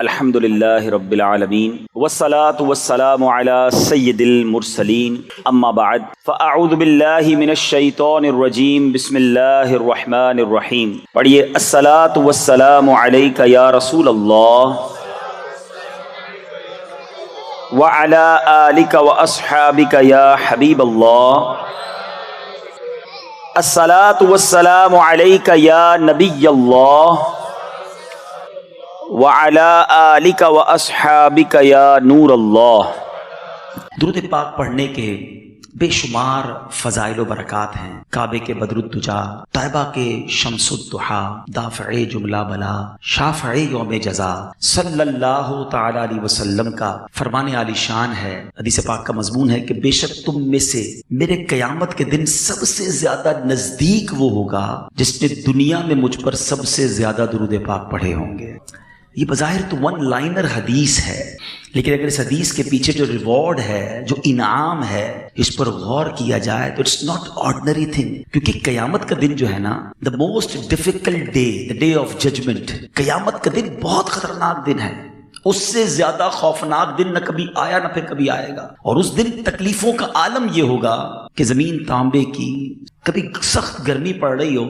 الحمدللہ رب العالمین والصلاة والسلام علی سید المرسلین اما بعد فاعوذ باللہ من الشیطان الرجیم بسم اللہ الرحمن الرحیم. پڑھیے الصلاة والسلام علیک یا رسول اللہ وعلی آلک واصحابک یا حبیب اللہ. الصلاة والسلام علیک یا نبی اللہ وَعَلَىٰ آلِكَ وَأَصْحَابِكَ يَا نُورَ اللَّهِ. درود پاک پڑھنے کے بے شمار فضائل و برکات ہیں. کعبے کے بدر الدجا، طیبہ کے شمس الضحیٰ، دافع جملہ بلا، شافع یوم جزا، صلی اللہ تعالی علیہ وسلم کا فرمان عالی شان ہے. حدیث پاک کا مضمون ہے کہ بے شک تم میں سے میرے قیامت کے دن سب سے زیادہ نزدیک وہ ہوگا جس نے دنیا میں مجھ پر سب سے زیادہ درود پاک پڑھے ہوں گے. یہ بظاہر تو ون لائنر حدیث ہے، لیکن اگر اس حدیث کے پیچھے جو ریوارڈ ہے، جو انعام ہے، اس پر غور کیا جائے تو اٹس ناٹ آرڈنری تھنگ. کیونکہ قیامت کا دن جو ہے نا، the most difficult day, the day of judgment, قیامت کا دن بہت خطرناک دن ہے. اس سے زیادہ خوفناک دن نہ کبھی آیا نہ پھر کبھی آئے گا. اور اس دن تکلیفوں کا عالم یہ ہوگا کہ زمین تانبے کی، کبھی سخت گرمی پڑ رہی ہو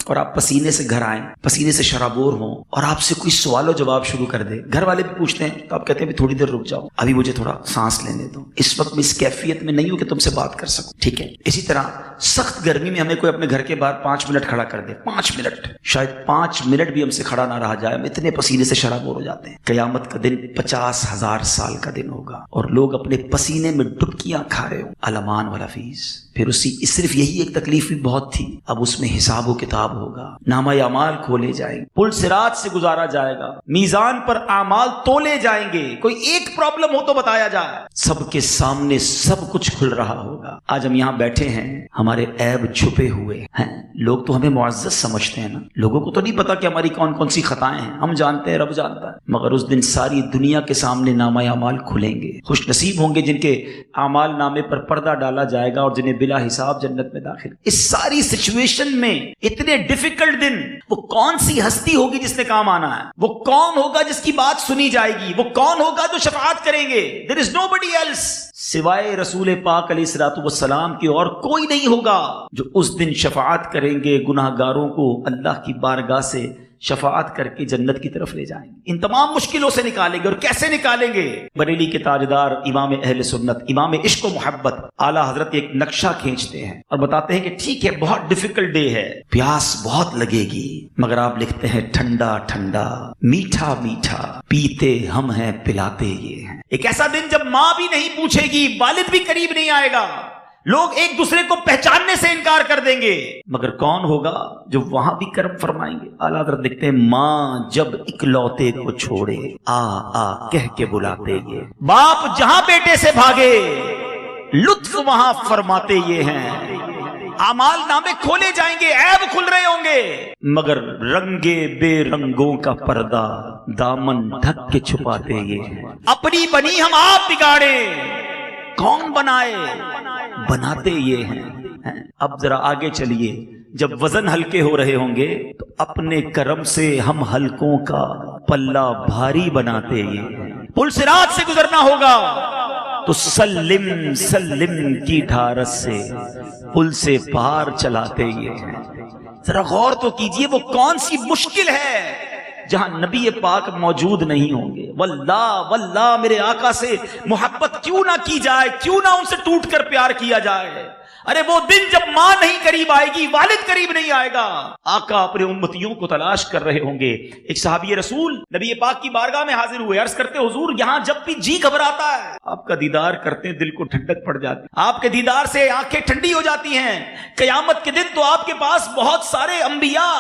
اور آپ پسینے سے گھر آئیں، پسینے سے شرابور ہوں، اور آپ سے کوئی سوال و جواب شروع کر دے. گھر والے بھی پوچھتے ہیں تو آپ کہتے ہیں تھوڑی دیر رک جاؤ، ابھی مجھے تھوڑا سانس لینے دو، اس وقت میں اس کیفیت میں نہیں ہوں کہ تم سے بات کر سکوں. ٹھیک ہے. اسی طرح سخت گرمی میں ہمیں کوئی اپنے گھر کے باہر 5 منٹ کھڑا کر دے، 5 منٹ، شاید 5 منٹ بھی ہم سے کھڑا نہ رہا جائے، ہم اتنے پسینے سے شرابور ہو جاتے ہیں. قیامت کا دن 50,000 سال کا دن ہوگا اور لوگ اپنے پسینے میں ڈبکیاں کھا رہے ہوں. الامان والا فیس. پھر صرف یہی ایک تکلیف بھی بہت تھی، اب اس میں حساب و کتاب ہوگا، نامہ اعمال کھولے جائیں گے، پل صراط سے گزارا جائے گا، میزان پر اعمال تولے جائیں گے. کوئی ایک پرابلم ہو تو بتایا جائے. سب کے سامنے سب کچھ کھل رہا ہوگا. آج ہم یہاں بیٹھے ہیں، ہمارے عیب چھپے ہوئے ہیں. لوگ تو ہمیں معزز سمجھتے ہیں نا، لوگوں کو تو نہیں پتا کہ ہماری کون کون سی خطائیں ہیں. ہم جانتے ہیں، رب جانتا ہے. مگر اس دن ساری دنیا کے سامنے نامہ اعمال کھلیں گے. خوش نصیب ہوں گے جن کے اعمال نامے پر پردہ ڈالا جائے گا اور جنہیں بلا حساب جنت میں داخل. اس ساری سچویشن میں اتنے ڈیفیکلٹ دن، وہ کون سی ہستی ہوگی جس نے کام آنا ہے؟ وہ کون ہوگا جس کی بات سنی جائے گی؟ وہ کون ہوگا جو شفاعت کریں گے؟ There is nobody else سوائے رسول پاک علیہ الصلوۃ والسلام کی اور کوئی نہیں ہوگا جو اس دن شفاعت کریں گے. گناہ گاروں کو اللہ کی بارگاہ سے شفاعت کر کے جنت کی طرف لے جائیں گے، ان تمام مشکلوں سے نکالیں گے. اور کیسے نکالیں گے؟ بریلی کے تاجدار امام اہل سنت، امام عشق و محبت اعلیٰ حضرت ایک نقشہ کھینچتے ہیں اور بتاتے ہیں کہ ٹھیک ہے، بہت ڈیفیکلٹ ڈے ہے، پیاس بہت لگے گی، مگر آپ لکھتے ہیں ٹھنڈا ٹھنڈا، میٹھا میٹھا، پیتے ہم ہیں پلاتے یہ ہیں. ایک ایسا دن جب ماں بھی نہیں پوچھے گی، والد بھی قریب نہیں آئے گا، لوگ ایک دوسرے کو پہچاننے سے انکار کر دیں گے. مگر کون ہوگا جو وہاں بھی کرم فرمائیں گے؟ اعلیٰ حضرت لکھتے ہیں ماں جب اکلوتے کو چھوڑے آ آ کہہ کے بلاتے یہ، باپ جہاں بیٹے سے بھاگے لطف وہاں فرماتے یہ ہیں. اعمال نامے کھولے جائیں گے، عیب کھل رہے ہوں گے، مگر رنگے بے رنگوں کا پردہ دامن ڈھک کے چھپاتے یہ ہیں. اپنی بنی ہم آپ بگاڑے، کون بنائے؟ بناتے یہ ہیں. اب ذرا آگے چلیے. جب وزن ہلکے ہو رہے ہوں گے تو اپنے کرم سے ہم ہلکوں کا پلہ بھاری بناتے یہ ہیں. پل صراط سے گزرنا ہوگا تو سلم سلم کی ڈھارس سے پل سے پار چلاتے یہ ہیں. ذرا غور تو کیجئے، وہ کون سی مشکل ہے جہاں نبی پاک موجود نہیں ہوں گے. واللہ واللہ میرے آقا سے محبت کیوں نہ کی جائے، کیوں نہ ان سے ٹوٹ کر پیار کیا جائے. ارے وہ دن جب ماں نہیں قریب آئے گی، والد قریب نہیں آئے گا. آقا اپنے امتیوں کو تلاش کر رہے ہوں گے. ایک صحابی رسول نبی پاک کی بارگاہ میں حاضر ہوئے، عرض کرتے حضور یہاں جب بھی جی گھبراتا ہے، آپ کا دیدار کرتے دل کو ٹھنڈک پڑ جاتی، آپ کے دیدار سے آنکھیں ٹھنڈی ہو جاتی ہیں. قیامت کے دن تو آپ کے پاس بہت سارے انبیاء،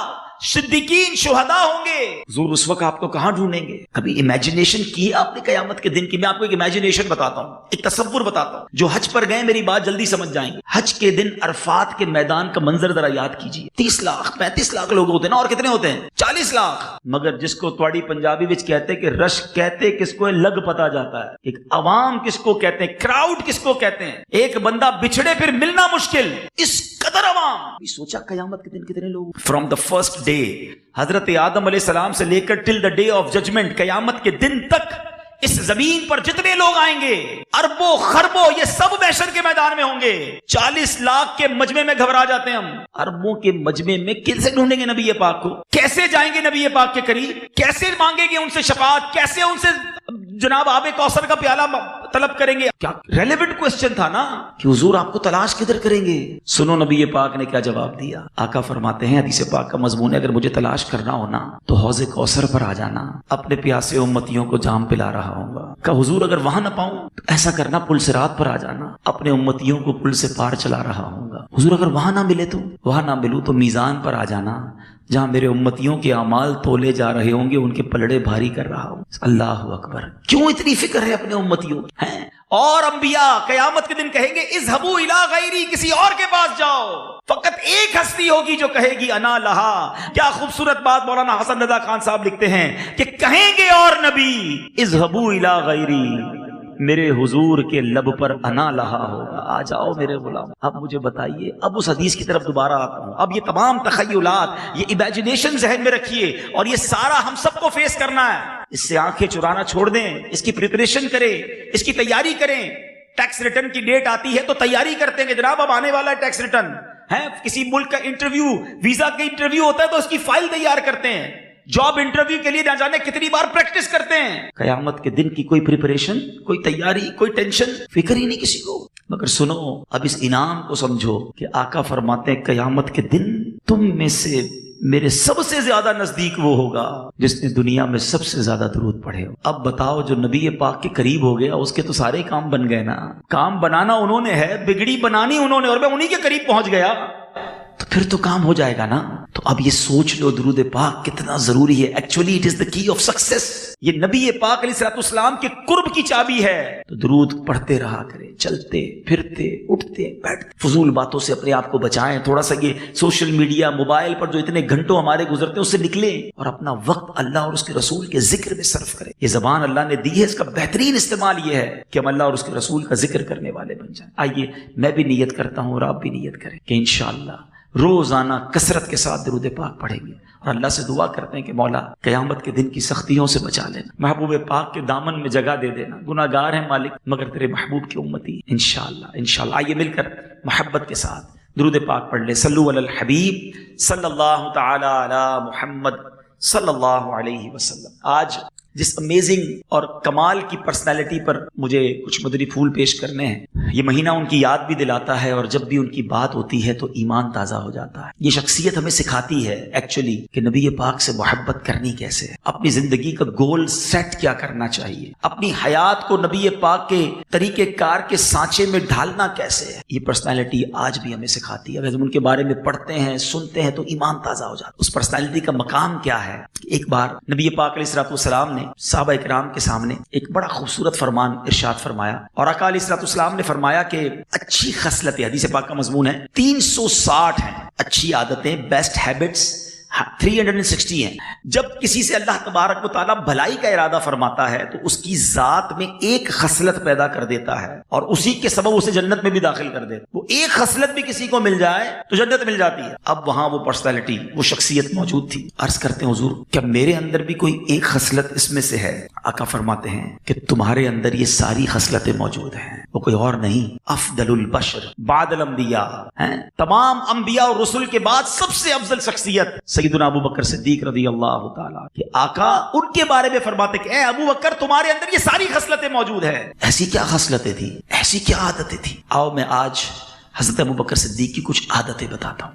صدیقین، شہداء ہوں گے. حضور اس وقت آپ کو کہاں ڈھونڈیں گے؟ کبھی امیجنیشن کی آپ نے قیامت کے دن کی؟ میں آپ کو ایک امیجنیشن بتاتا ہوں، ایک تصور بتاتا ہوں. جو حج پر گئے میری بات جلدی سمجھ جائیں گے. حج کے دن عرفات کے میدان کا منظر ذرا یاد کیجیے. 30 لاکھ 35 لاکھ لوگ ہوتے ہیں نا، اور کتنے ہوتے ہیں؟ 40 لاکھ. مگر جس کو تواڑی پنجابی وچ کہتے کہ رش کہتے کس کو لگ پتا جاتا ہے. ایک عوام کس کو کہتے ہیں، کراؤڈ کس کو کہتے ہیں. ایک بندہ بچھڑے پھر ملنا مشکل. اس قدر عوام. سوچا قیامت کے دن کتنے لوگ. فرام دا فرسٹ ڈے حضرت آدم علیہ السلام سے لے کر ٹل دا ڈے آف ججمنٹ، قیامت کے دن تک اس زمین پر جتنے لوگ آئیں گے، اربوں خربوں، یہ سب محشر کے میدان میں ہوں گے. 40 لاکھ کے مجمع میں گھبرا جاتے ہیں ہم. اربوں کے مجمع میں کیسے ڈھونڈیں گے نبی پاک کو؟ کیسے جائیں گے نبی پاک کے قریب؟ کیسے مانگیں گے ان سے شفاعت؟ کیسے ان سے جناب آب کوثر کا پیالہ طلب کریں گے؟ کیا ریلیونٹ کوسچن تھا نا کہ حضور آپ کو تلاش کدھر کریں گے. سنو نبی پاک نے کیا جواب دیا. آقا فرماتے ہیں، حدیث پاک کا مضمون ہے، اگر مجھے تلاش کرنا ہونا تو حوض کوثر پر آ جانا، اپنے پیاسے امتیوں کو جام پلا رہا ہوں گا. کہ حضور اگر وہاں نہ پاؤں تو ایسا کرنا، پل صراط پر آ جانا، اپنے امتیوں کو پل سے پار چلا رہا ہوں گا. حضور اگر وہاں نہ ملے تو وہاں نہ ملوں تو میزان پر آ جانا، جہاں میرے امتیوں کے اعمال تولے جا رہے ہوں گے، ان کے پلڑے بھاری کر رہا ہوں. اللہ اکبر. کیوں اتنی فکر ہے اپنے امتیوں کی؟ ہیں اور انبیاء قیامت کے دن کہیں گے اذهبوا الی غیری، کسی اور کے پاس جاؤ. فقط ایک ہستی ہوگی جو کہے گی انا لہا. کیا خوبصورت بات مولانا حسن رضا خان صاحب لکھتے ہیں کہ کہیں گے اور نبی اذهبوا الی غیری، میرے حضور کے لب پر انا لہا ہوگا، آ جاؤ میرے غلام. اب مجھے بتائیے، اب اس حدیث کی طرف دوبارہ آتا ہوں. اب یہ تمام تخیلات، یہ امیجنیشن ذہن میں رکھیے، اور یہ سارا ہم سب کو فیس کرنا ہے. اس سے آنکھیں چرانا چھوڑ دیں، اس کی پریپریشن کریں، اس کی تیاری کریں. ٹیکس ریٹرن کی ڈیٹ آتی ہے تو تیاری کرتے ہیں کہ جناب اب آنے والا ہے ٹیکس ریٹرن ہے. کسی ملک کا انٹرویو، ویزا کا انٹرویو ہوتا ہے تو اس کی فائل تیار کرتے ہیں. جاب انٹرویو کے لیے نہ جانے کتنی بار پریکٹس کرتے ہیں. قیامت کے دن کی کوئی پریپریشن، کوئی تیاری، کوئی ٹینشن، فکر ہی نہیں کسی کو. مگر سنو، اب اس انعام کو سمجھو کہ آقا فرماتے ہیں قیامت کے دن تم میں سے میرے سب سے زیادہ نزدیک وہ ہوگا جس نے دنیا میں سب سے زیادہ درود پڑھے ہو. اب بتاؤ، جو نبی پاک کے قریب ہو گیا اس کے تو سارے کام بن گئے نا. کام بنانا انہوں نے ہے، بگڑی بنانی انہوں نے، اور میں انہی کے قریب پہنچ گیا تو پھر تو کام ہو جائے گا نا. تو اب یہ سوچ لو درود پاک کتنا ضروری ہے. ایکچولی اٹ از دا کی آف سکسیس. یہ نبی پاک علیہ الصلوۃ والسلام کے قرب کی چابی ہے. تو درود پڑھتے رہا کریں، چلتے پھرتے اٹھتے بیٹھتے. فضول باتوں سے اپنے آپ کو بچائیں. تھوڑا سا یہ سوشل میڈیا، موبائل پر جو اتنے گھنٹوں ہمارے گزرتے ہیں اس سے نکلیں اور اپنا وقت اللہ اور اس کے رسول کے ذکر میں صرف کریں. یہ زبان اللہ نے دی ہے، اس کا بہترین استعمال یہ ہے کہ ہم اللہ اور اس کے رسول کا ذکر کرنے والے بن جائیں. آئیے میں بھی نیت کرتا ہوں اور آپ بھی نیت کریں کہ انشاءاللہ روزانہ کثرت کے ساتھ درود پاک پڑھیں گے، اور اللہ سے دعا کرتے ہیں کہ مولا قیامت کے دن کی سختیوں سے بچا لینا، محبوب پاک کے دامن میں جگہ دے دینا. گناہ گار ہیں مالک مگر تیرے محبوب کی امتی. انشاءاللہ. آئیے مل کر محبت کے ساتھ درود پاک پڑھ لیں. صلو علی الحبیب صلی اللہ تعالی علی محمد صلی اللہ علیہ وسلم. آج جس امیزنگ اور کمال کی پرسنالٹی پر مجھے کچھ مدری پھول پیش کرنے ہیں، یہ مہینہ ان کی یاد بھی دلاتا ہے، اور جب بھی ان کی بات ہوتی ہے تو ایمان تازہ ہو جاتا ہے. یہ شخصیت ہمیں سکھاتی ہے ایکچولی کہ نبی پاک سے محبت کرنی کیسے ہے، اپنی زندگی کا گول سیٹ کیا کرنا چاہیے، اپنی حیات کو نبی پاک کے طریقہ کار کے سانچے میں ڈھالنا کیسے ہے. یہ پرسنالٹی آج بھی ہمیں سکھاتی ہے. اگر ہم ان کے بارے میں پڑھتے ہیں، سنتے ہیں تو ایمان تازہ ہو جاتا ہے. اس پرسنالٹی کا مقام کیا ہے؟ ایک بار نبی پاک علیہ الصلوۃ والسلام نے صحابہ اکرام کے سامنے ایک بڑا خوبصورت فرمان ارشاد فرمایا، اور آقا علیہ الصلوۃ والسلام نے فرمایا کہ اچھی خصلتیں، حدیث پاک کا مضمون ہے، 360 ہیں اچھی عادتیں، بیسٹ ہیبٹس 360 ہیں. جب کسی سے اللہ تبارک و تعالیٰ بھلائی کا ارادہ فرماتا ہے تو اس کی ذات میں ایک خصلت پیدا کر دیتا ہے، اور اسی کے سبب اسے جنت میں بھی داخل کر دیتا. وہ ایک خصلت بھی کسی کو مل جائے تو جنت مل جاتی ہے. اب وہاں وہ پرسنالٹی، وہ شخصیت موجود تھی. عرض کرتے ہیں حضور کیا میرے اندر بھی کوئی ایک خصلت اس میں سے ہے؟ آقا فرماتے ہیں کہ تمہارے اندر یہ ساری خصلتیں موجود ہیں، وہ کوئی اور نہیں، افضل البشر بعد الانبیاء ہیں. تمام انبیاء اور رسل کے بعد سب سے افضل شخصیت سیدنا ابو بکر صدیق رضی اللہ تعالیٰ. کہ آقا ان کے بارے میں فرماتے کہ اے ابو بکر تمہارے اندر یہ ساری خصلتیں موجود ہیں. ایسی کیا خصلتیں تھی، ایسی کیا عادتیں تھی؟ آؤ میں آج حضرت ابو بکر صدیق کی کچھ عادتیں بتاتا ہوں.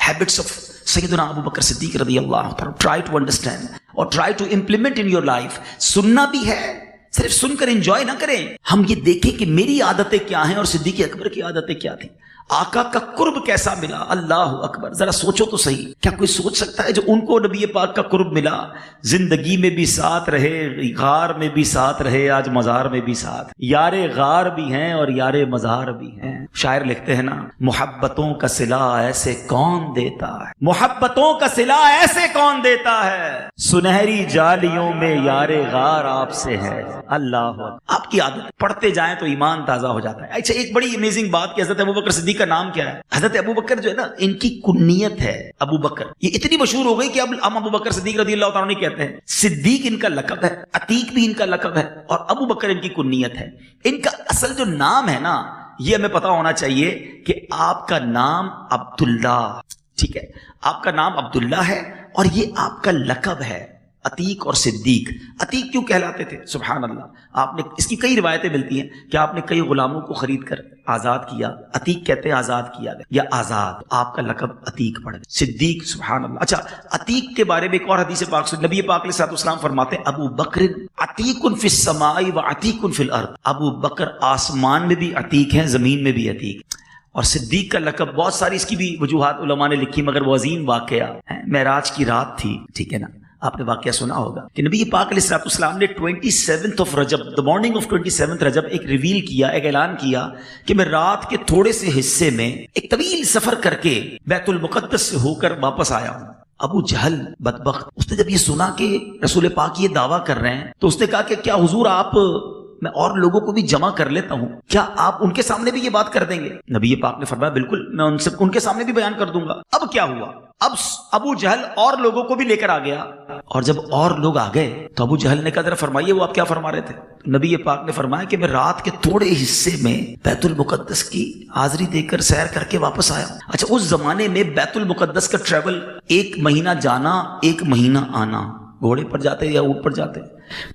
ہیبٹس آف سیدنا ابو بکر صدیق رضی اللہ تعالیٰ. ٹرائی ٹو انڈرسٹینڈ اور try to implement in your life. سننا بھی ہے، صرف سن کر انجوائے نہ کریں. ہم یہ دیکھیں کہ میری عادتیں کیا ہیں اور صدیق اکبر کی عادتیں کیا تھیں. آقا کا قرب کیسا ملا؟ اللہ اکبر. ذرا سوچو تو صحیح، کیا کوئی سوچ سکتا ہے جو ان کو نبی پاک کا قرب ملا، زندگی میں بھی ساتھ رہے، غار میں بھی ساتھ رہے، آج مزار میں بھی ساتھ. یار غار بھی ہیں اور یار مزار بھی ہیں. شاعر لکھتے ہیں نا، محبتوں کا صلہ ایسے کون دیتا ہے، محبتوں کا صلہ ایسے کون دیتا ہے، سنہری جالیوں میں یار غار آپ سے ہے. اللہ. آپ آپ کی عادت, پڑھتے جائیں تو ایمان تازہ ہو جاتا ہے. اچھا ایک بڑی امیزنگ بات کہ حضرت ابوبکر صدیق کا نام کیا ہے. حضرت ابوبکر جو ہے نا, ان کی کنیت ہے ابو بکر. یہ اتنی مشہور ہو گئی کہ اب ہم ابو بکر صدیق رضی اللہ تعالیٰ عنہ کہتے ہیں. صدیق ان کا لقب ہے, عتیق بھی ان کا لقب ہے, اور ابو بکر ان کی کنیت ہے. ان کا اصل جو نام ہے نا, یہ ہمیں پتا ہونا چاہیے کہ آپ کا نام عبداللہ, ٹھیک ہے, آپ کا نام عبداللہ ہے, اور یہ آپ کا لقب ہے عتیق اور صدیق. عتیق کیوں کہلاتے تھے؟ سبحان اللہ, آپ نے اس کی کئی روایتیں ملتی ہیں کہ آپ نے کئی غلاموں کو خرید کر آزاد کیا. عتیق کہتے ہیں آزاد کیا گیا یا آزاد, آپ کا لقب عتیق پڑ گیا. صدیق, سبحان اللہ. اچھا عتیق کے بارے میں ایک اور حدیث پاک سے نبی پاک علیہ الصلوۃ والسلام فرماتے ہیں ابو بکر عتیق فی السماء و عتیق فی الارض. ابو بکر آسمان میں بھی عتیق ہیں, زمین میں بھی عتیق. اور صدیق کا لقب بہت ساری اس کی بھی وجوہات علماء نے لکھی, مگر وہ عظیم واقعہ ہے. معراج کی رات تھی, ٹھیک ہے نا, آپ نے واقعہ سنا ہوگا کہ نبی پاک علیہ الصلوۃ والسلام نے 27 رجب, the morning of 27 رجب, ایک ریویل کیا, ایک اعلان کیا کہ میں رات کے تھوڑے سے حصے میں ایک طویل سفر کر کے بیت المقدس سے ہو کر واپس آیا ہوں. ابو جہل بدبخت, اس نے جب یہ سنا کہ رسول پاک یہ دعویٰ کر رہے ہیں تو اس نے کہا کہ کیا حضور آپ, میں اور لوگوں کو بھی جمع کر لیتا ہوں, کیا آپ ان کے سامنے بھی یہ بات کر دیں گے؟ نبی پاک نے فرمایا بالکل, میں ان کے سامنے بھی بیان کر دوں گا. اب کیا ہوا, اب ابو جہل اور لوگوں کو بھی لے کر آ گیا, اور جب اور لوگ آ گئے تو ابو جہل نے کہا ذرا فرمائیے وہ آپ کیا فرما رہے تھے؟ نبی پاک نے فرمایا کہ میں رات کے تھوڑے حصے میں بیت المقدس کی حاضری دے کر سیر کر کے واپس آیا ہوں. اچھا اس زمانے میں بیت المقدس کا ٹریول 1 مہینہ جانا 1 مہینہ آنا, گھوڑے پر جاتے یا اونٹ پر جاتے,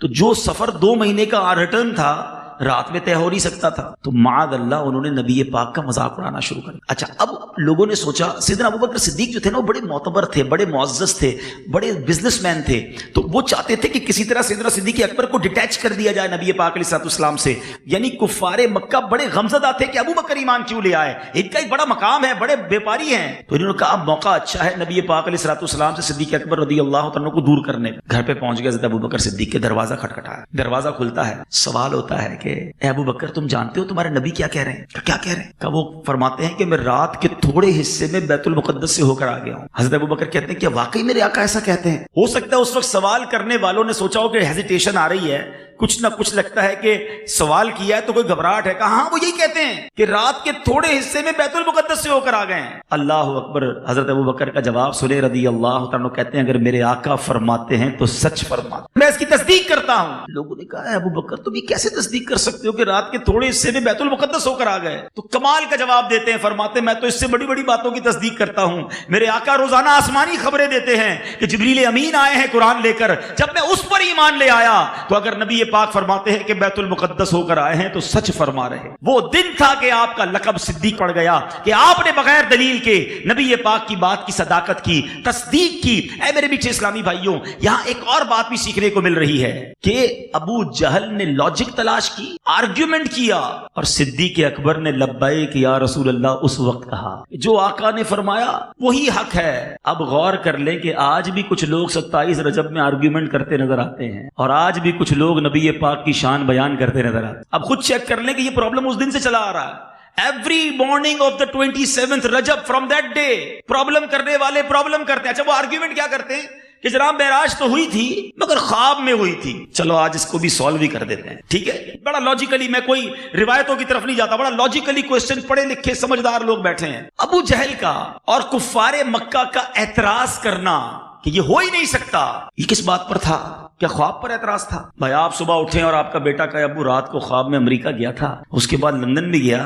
تو جو سفر 2 مہینے کا ریٹرن تھا رات میں طے ہو نہیں سکتا تھا. تو معاذ اللہ انہوں نے نبی پاک کا مذاق اڑانا شروع کر. اچھا اب لوگوں نے سوچا, سیدنا ابوبکر صدیق جو تھے نا وہ بڑے معتبر تھے, بڑے معزز تھے, بڑے بزنس مین تھے, تو وہ چاہتے تھے کہ کسی طرح سیدنا صدیق اکبر کو ڈیٹیچ کر دیا جائے نبی پاک علیہ الصلوۃ والسلام سے. یعنی کفار مکہ بڑے غمزدہ تھے کہ ابو بکر ایمان کیوں لے آئے, ان کا ایک بڑا مقام ہے, بڑے بیپاری ہیں. تو انہوں نے کہا اب موقع اچھا ہے نبی پاک علیہ الصلوۃ والسلام سے صدیق اکبر رضی اللہ تعالیٰ عنہ کو دور کرنے. گھر پہ پہنچ گیا حضرت ابوبکر صدیق کے, دروازہ کھٹکھٹایا, دروازہ کھلتا ہے, سوال ہوتا ہے کہ اے ابو بکر تم جانتے ہو تمہارے نبی کیا کہہ رہے ہیں؟ کیا کہہ رہے ہیں؟ کہ وہ فرماتے ہیں کہ میں رات کے تھوڑے حصے میں بیت المقدس سے ہو کر آ گیا ہوں. حضرت ابوبکر کہتے ہیں کہ واقعی میرے آقا ایسا کہتے ہیں؟ ہو سکتا ہے اس وقت سوال کرنے والوں نے سوچا ہو کہ ہیزیٹیشن آ رہی ہے, کچھ نہ کچھ لگتا ہے کہ سوال کیا ہے تو کوئی گھبراہٹ ہے. کہاں وہ یہی کہتے ہیں کہ رات کے تھوڑے حصے میں بیت المقدس سے ہو کر آ گئے ہیں. اللہ اکبر. حضرت ابوبکر کا جواب سنے رضی اللہ تعالیٰ, کہتے ہیں اگر میرے آقا فرماتے ہیں تو سچ فرماتے, میں اس کی تصدیق کرتا ہوں. لوگوں نے کہا ابوبکر تم یہ کیسے تصدیق کر سکتے ہو کہ رات کے تھوڑے حصے میں بیت المقدس ہو کر آ گئے؟ تو کمال کا جواب دیتے ہیں, فرماتے ہیں میں تو اس سے بڑی بڑی باتوں کی تصدیق کرتا ہوں. میرے آقا روزانہ آسمانی خبریں دیتے ہیں کہ جبریل امین آئے ہیں قرآن لے کر, جب میں اس پر ایمان لے آیا تو اگر نبی پاک فرماتے ہیں کہ بیت المقدس ہو کر آئے ہیں تو سچ فرما رہے. وہ دن تھا کہ آپ کا لقب صدیق پڑ گیا, کہ آپ نے بغیر دلیل کے نبی پاک کی بات کی صداقت کی, تصدیق کی. اے میرے میٹھے اسلامی بھائیوں, یہاں ایک اور بات بھی سیکھنے کو مل رہی ہے کہ ابو جہل نے لاجک تلاش کی, آرگیومنٹ کیا, اور صدیق اکبر نے لبیک یا رسول اللہ اس وقت کہا. جو آقا نے فرمایا وہی حق ہے. اب غور کر لیں کہ آج بھی کچھ لوگ 27 رجب میں آرگیومنٹ کرتے نظر آتے ہیں, اور آج بھی کچھ لوگ نبی پاک کی شان بیان کرتے نظر آتے. اب خود چیک کر لیں کہ یہ پرابلم اس دن سے چلا آ رہا ہے. Every morning of the 27th Rajab, from that day, problem کرنے والے پرابلم کرتے ہیں. اچھا وہ آرگیومنٹ کیا کرتے ہیں کہ جناب معراج تو ہوئی تھی مگر خواب میں ہوئی تھی. چلو آج اس کو بھی سالو بھی کر دیتے ہیں, ٹھیک ہے. بڑا لاجیکلی, میں کوئی روایتوں کی طرف نہیں جاتا, بڑا لاجیکلی کوشچن, پڑھے لکھے سمجھدار لوگ بیٹھے ہیں. ابو جہل کا اور کفار مکہ کا اعتراض کرنا کہ یہ ہو ہی نہیں سکتا, یہ کس بات پر تھا؟ کیا خواب پر اعتراض تھا؟ بھائی آپ صبح اٹھیں اور آپ کا بیٹا کہ ابو رات کو خواب میں امریکہ گیا تھا, اس کے بعد لندن بھی گیا,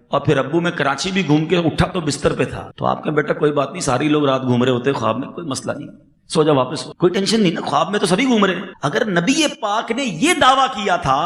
اور پھر ابو میں کراچی بھی گھوم کے اٹھا تو بستر پہ تھا. تو آپ کا بیٹا کوئی بات نہیں, ساری لوگ رات گھوم رہے ہوتے خواب میں, کوئی مسئلہ نہیں, سو جا واپس, کوئی ٹینشن نہیں نا, خواب میں تو سبھی گھوم رہے ہیں. اگر نبی پاک نے یہ دعویٰ کیا تھا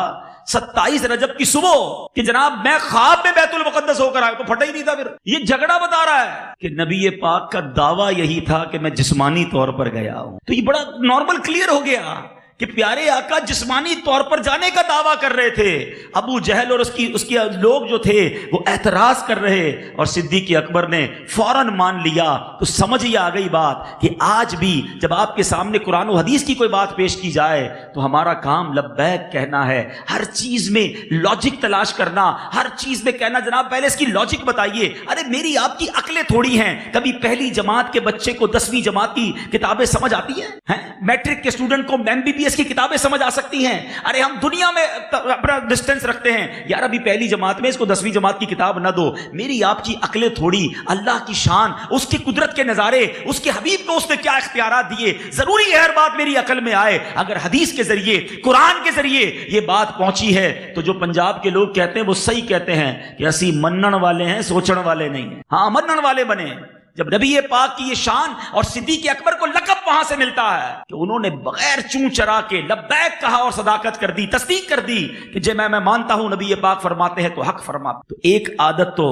27 رجب کی صبح کہ جناب میں خواب میں بیت المقدس ہو کر آیا, تو پھٹا ہی نہیں تھا. پھر یہ جھگڑا بتا رہا ہے کہ نبی پاک کا دعویٰ یہی تھا کہ میں جسمانی طور پر گیا ہوں. تو یہ بڑا نارمل کلیئر ہو گیا کہ پیارے آقا جسمانی طور پر جانے کا دعویٰ کر رہے تھے. ابو جہل اور اس کی لوگ جو تھے وہ اعتراض کر رہے, اور صدیق اکبر نے فوراً مان لیا. تو سمجھ ہی آ گئی بات کہ آج بھی جب آپ کے سامنے قرآن و حدیث کی کوئی بات پیش کی جائے تو ہمارا کام لبیک کہنا ہے. ہر چیز میں لاجک تلاش کرنا, ہر چیز میں کہنا جناب پہلے اس کی لاجک بتائیے. ارے میری آپ کی عقلیں تھوڑی ہیں, کبھی پہلی جماعت کے بچے کو 10ویں جماعت کی کتابیں سمجھ آتی ہیں؟ میٹرک کے اسٹوڈنٹ کو MBBS MBBS کی کتابیں سمجھ آ سکتی ہیں. ارے ہم دنیا میں اپنا ڈسٹینس رکھتے ہیں, یار ابھی پہلی جماعت میں اس کو 10ویں جماعت کی کتاب نہ دو. میری آپ کی عقلیں تھوڑی, اللہ کی شان, اس کی قدرت کے نظارے, اس کے حبیب کو اس نے کیا اختیارات دیے, ضروری ہے ہر بات میری عقل میں آئے. اگر حدیث کے ذریعے, قرآن کے ذریعے یہ بات پہنچی ہے تو جو پنجاب کے لوگ کہتے ہیں وہ صحیح کہتے ہیں کہ اسی منن والے ہیں, سوچن والے نہیں ہیں. ہاں منن والے بنے. جب نبی پاک کی یہ شان اور صدیق اکبر کو لقب وہاں سے ملتا ہے کہ انہوں نے بغیر چون چرا کے لبیک کہا اور صداقت کر دی, تصدیق کر دی کہ جے میں مانتا ہوں نبی پاک فرماتے ہیں تو حق فرماتے. تو ایک عادت تو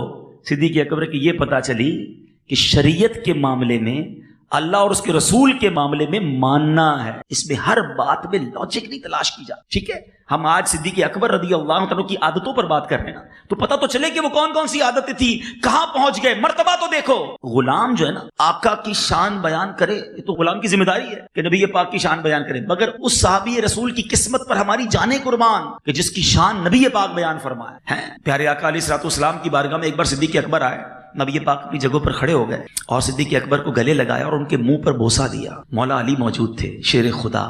صدیق اکبر کی یہ پتا چلی کہ شریعت کے معاملے میں, اللہ اور اس کے رسول کے معاملے میں ماننا ہے. اس میں ہر بات میں لاجک نہیں تلاش کی جاتی. ٹھیک ہے, ہم آج صدیق اکبر رضی اللہ عنہ کی عادتوں پر بات کر رہے ہیں تو پتہ تو چلے کہ وہ کون کون سی عادتیں تھی, کہاں پہنچ گئے. مرتبہ تو دیکھو. غلام جو ہے نا آقا کی شان بیان کرے, یہ تو غلام کی ذمہ داری ہے کہ نبی پاک کی شان بیان کرے. مگر اس صحابی رسول کی قسمت پر ہماری جانیں قربان کہ جس کی شان نبی پاک بیان فرمایا ہے. پیارے آقا علیہ الصلوۃ والسلام کی بارگاہ میں ایک بار صدیق اکبر آئے, نبی پاک اپنی جگہوں پر کھڑے ہو گئے اور صدیق اکبر کو گلے لگایا اور ان کے منہ پر بوسہ دیا. مولا علی موجود تھے, شیر خدا,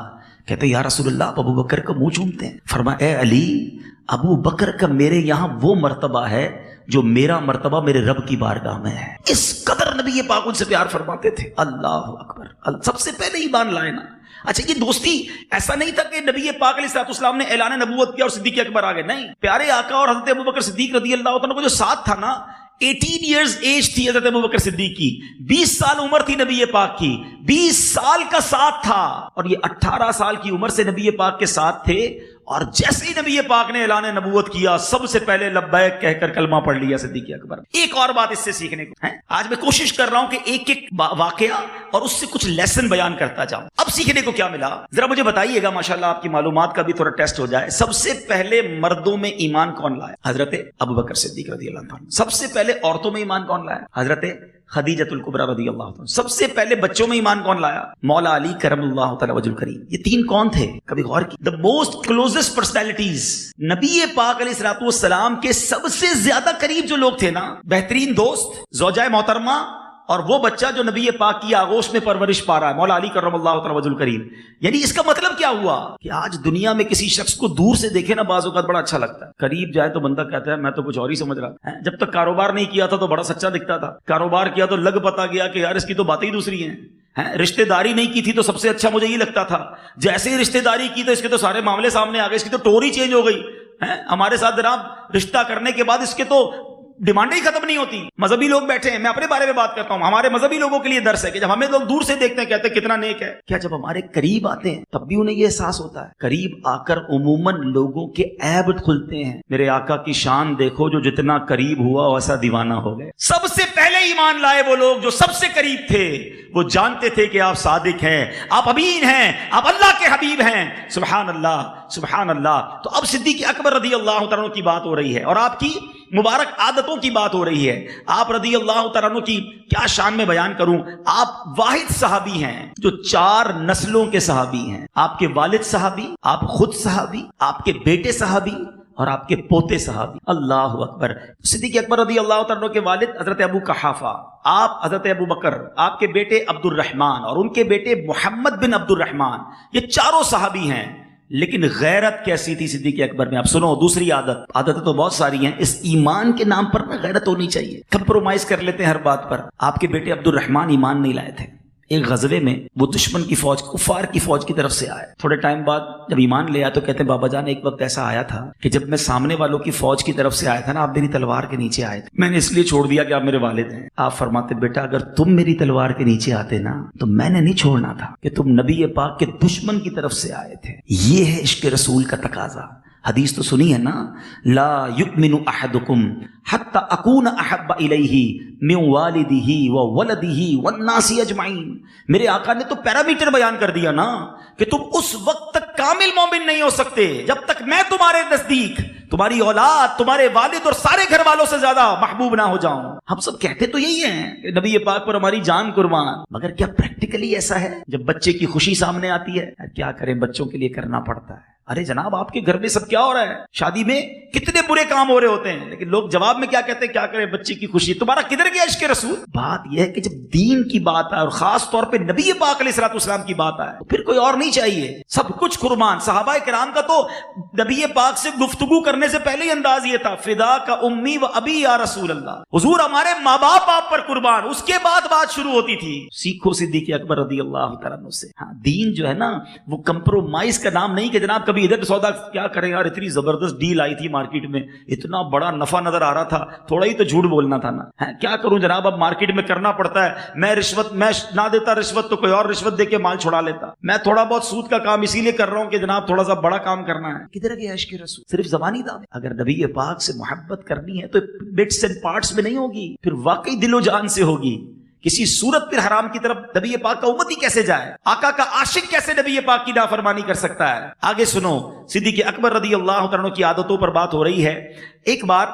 کہتے یا رسول اللہ آپ ابو بکر کا منہ چومتے ہیں. فرمایا اے علی, ابو بکر کا میرے یہاں وہ مرتبہ ہے جو میرا مرتبہ میرے رب کی بارگاہ میں ہے. اس قدر نبی پاک ان سے پیار فرماتے تھے. اللہ اکبر. سب سے پہلے ایمان لائے نا. اچھا یہ دوستی ایسا نہیں تھا کہ نبی پاک علیہ الصلوۃ والسلام نے اعلان نبوت کیا اور صدیق اکبر آ گئے. نہیں, پیارے آقا اور حضرت ابو بکر صدیق رضی اللہ عنہ کو جو ساتھ تھا نا, 18 ایئرز ایج تھی حضرت ابو بکر صدیق کی, 20 سال عمر تھی نبی پاک کی, 20 سال کا ساتھ تھا اور یہ 18 سال کی عمر سے نبی پاک کے ساتھ تھے. اور جیسے ہی نبی پاک نے اعلان نبوت کیا سب سے پہلے لبیک کہہ کر کلمہ پڑھ لیا صدیق اکبر. ایک اور بات اس سے سیکھنے کو ہے, آج میں کوشش کر رہا ہوں کہ ایک ایک واقعہ اور اس سے کچھ لیسن بیان کرتا جاؤں. اب سیکھنے کو کیا ملا ذرا مجھے بتائیے گا, ماشاءاللہ آپ کی معلومات کا بھی تھوڑا ٹیسٹ ہو جائے. سب سے پہلے مردوں میں ایمان کون لایا؟ حضرت ابو بکر صدیق رضی اللہ عنہ. سب سے پہلے عورتوں میں ایمان کون لایا؟ حضرت خدیجۃ الکبریٰ رضی اللہ عنہ. سب سے پہلے بچوں میں ایمان کون لایا؟ مولا علی کرم اللہ تعالی وجہ الکریم. یہ تین کون تھے؟ کبھی غور کی. دا موسٹ کلوزسٹ پرسنالٹیز, نبی پاک علیہ الصلوۃ والسلام کے سب سے زیادہ قریب جو لوگ تھے نا, بہترین دوست, زوجہ محترمہ, اور وہ بچہ جو نبی پاک کی آغوش میں پرورش پا رہا ہے, مولا علی کرم اللہ تعالی وجہ الکریم. یعنی اس کا مطلب کیا ہوا کہ آج دنیا میں کسی شخص کو دور سے دیکھے نا بعض اوقات بڑا اچھا لگتا ہے, قریب جائے تو بندہ کہتا ہے میں تو کچھ اور ہی سمجھ رہا تھا. جب تک کاروبار نہیں کیا تھا تو بڑا سچا دکھتا تھا, کاروبار کیا تو لگ پتا گیا کہ یار اس کی تو باتیں ہی دوسری ہیں. رشتہ داری نہیں کی تھی تو سب سے اچھا مجھے یہ لگتا تھا, جیسے ہی رشتہ داری کی تو اس کے تو سارے معاملے سامنے آ گئے, اس کی تو ٹوری چینج ہو گئی. ہمارے ساتھ جناب رشتہ کرنے کے بعد اس کے تو ڈیمانڈیں ہی ختم نہیں ہوتی. مذہبی لوگ بیٹھے ہیں, میں اپنے بارے میں بات کرتا ہوں, ہمارے مذہبی لوگوں کے لیے درس ہے کہ جب ہمیں لوگ دور سے دیکھتے ہیں کہتے ہیں کتنا نیک ہے, کیا جب ہمارے قریب آتے ہیں تب بھی انہیں یہ احساس ہوتا ہے؟ قریب آ کر عموماً لوگوں کے عیب کھلتے ہیں. میرے آقا کی شان دیکھو, جو جتنا قریب ہوا ویسا دیوانہ ہو گئے. سب سے پہلے ایمان لائے وہ لوگ جو سب سے قریب تھے, وہ جانتے تھے کہ آپ صادق ہیں, آپ امین ہیں, آپ اللہ کے حبیب ہیں. سبحان اللہ سبحان اللہ. تو اب صدیق اکبر رضی اللہ عنہ کی بات ہو رہی ہے اور آپ کی مبارک عادتوں کی بات ہو رہی ہے. آپ رضی اللہ تعالیٰ عنہ کی کیا شان میں بیان کروں. آپ واحد صحابی ہیں جو 4 نسلوں کے صحابی ہیں. آپ کے والد صحابی, آپ خود صحابی, آپ کے بیٹے صحابی اور آپ کے پوتے صحابی. اللہ اکبر. صدیق اکبر رضی اللہ تعالیٰ عنہ کے والد حضرت ابو قحافہ, آپ حضرت ابو بکر, آپ کے بیٹے عبد الرحمن اور ان کے بیٹے محمد بن عبد الرحمن, یہ چاروں صحابی ہیں. لیکن غیرت کیسی تھی صدیق اکبر میں؟ اب سنو دوسری عادت. عادتیں تو بہت ساری ہیں, اس ایمان کے نام پر غیرت ہونی چاہیے. کمپرومائز کر لیتے ہیں ہر بات پر. آپ کے بیٹے عبد الرحمن ایمان نہیں لائے تھے. ایک غزوے میں وہ دشمن کی فوج, کفار کی فوج کی طرف سے آئے. تھوڑے ٹائم بعد جب ایمان لے آیا تو کہتے ہیں بابا جان ایک وقت ایسا آیا تھا کہ جب میں سامنے والوں کی فوج کی طرف سے آیا تھا نا, آپ میری تلوار کے نیچے آئے تھے, میں نے اس لیے چھوڑ دیا کہ آپ میرے والد ہیں. آپ فرماتے بیٹا اگر تم میری تلوار کے نیچے آتے نا تو میں نے نہیں چھوڑنا تھا کہ تم نبی پاک کے دشمن کی طرف سے آئے تھے. یہ ہے عشق رسول کا تقاضا. حدیث تو سنی ہے نا, لا یؤمن احدکم حتی اکون احب الیہ من والدہ وولدہ والناس اجمعین. میرے آقا نے تو پیرامیٹر بیان کر دیا نا کہ تم اس وقت تک کامل مومن نہیں ہو سکتے جب تک میں تمہارے نزدیک تمہاری اولاد, تمہارے والد اور سارے گھر والوں سے زیادہ محبوب نہ ہو جاؤں. ہم سب کہتے تو یہی ہیں کہ نبی پاک پر ہماری جان قربان, مگر کیا پریکٹیکلی ایسا ہے؟ جب بچے کی خوشی سامنے آتی ہے کیا کریں, بچوں کے لیے کرنا پڑتا ہے. ارے جناب آپ کے گھر میں سب کیا ہو رہا ہے, شادی میں کتنے برے کام ہو رہے ہوتے ہیں, لیکن لوگ جواب میں کیا کہتے ہیں, کیا کرے بچی کی خوشی, تمہارا کدھر گیا عشق رسول. بات یہ ہے کہ جب دین کی بات ہے اور خاص طور پہ نبی پاک علیہ الصلوۃ والسلام کی بات ہے تو پھر کوئی اور نہیں چاہیے, سب کچھ قربان. صحابہ کرام کا تو نبی پاک سے گفتگو کرنے سے پہلے ہی انداز یہ تھا, فدا کا امی و ابی یا رسول اللہ, حضور ہمارے ماں باپ آپ پر قربان. اس کے بعد بات شروع ہوتی تھی. سیکھو صدیق اکبر رضی اللہ تعالیٰ عنہ سے. ہاں دین جو ہے نا وہ کمپرومائز کا نام نہیں کہ جناب کبھی ادھر سودا کیا کریں یار, اتنی زبردست ڈیل آئی تھی مارکیٹ میں, اتنا بڑا نفع نظر آ رہا تھا, تھوڑا ہی تو جھوٹ بولنا تھا نا, کیا کروں جناب اب مارکیٹ میں کرنا پڑتا ہے, میں نہ دیتا رشوت تو کوئی اور رشوت دے کے مال چھڑا لیتا, میں تھوڑا بہت سود کا کام اسی لیے کر رہا ہوں کہ جناب تھوڑا سا بڑا کام کرنا ہے. کدھر گیا عشق رسول؟ صرف زبانی دعوے. اگر نبی پاک سے محبت کرنی ہے تو بٹس اینڈ پارٹس میں نہیں ہوگی, پھر واقعی دل و جان سے ہوگی. کسی صورت پر حرام کی طرف نبی پاک کا امتی کیسے جائے, آقا کا عاشق کیسے نبی پاک کی نافرمانی کر سکتا ہے. آگے سنو, صدیق اکبر رضی اللہ عنہ کی عادتوں پر بات ہو رہی ہے. ایک بار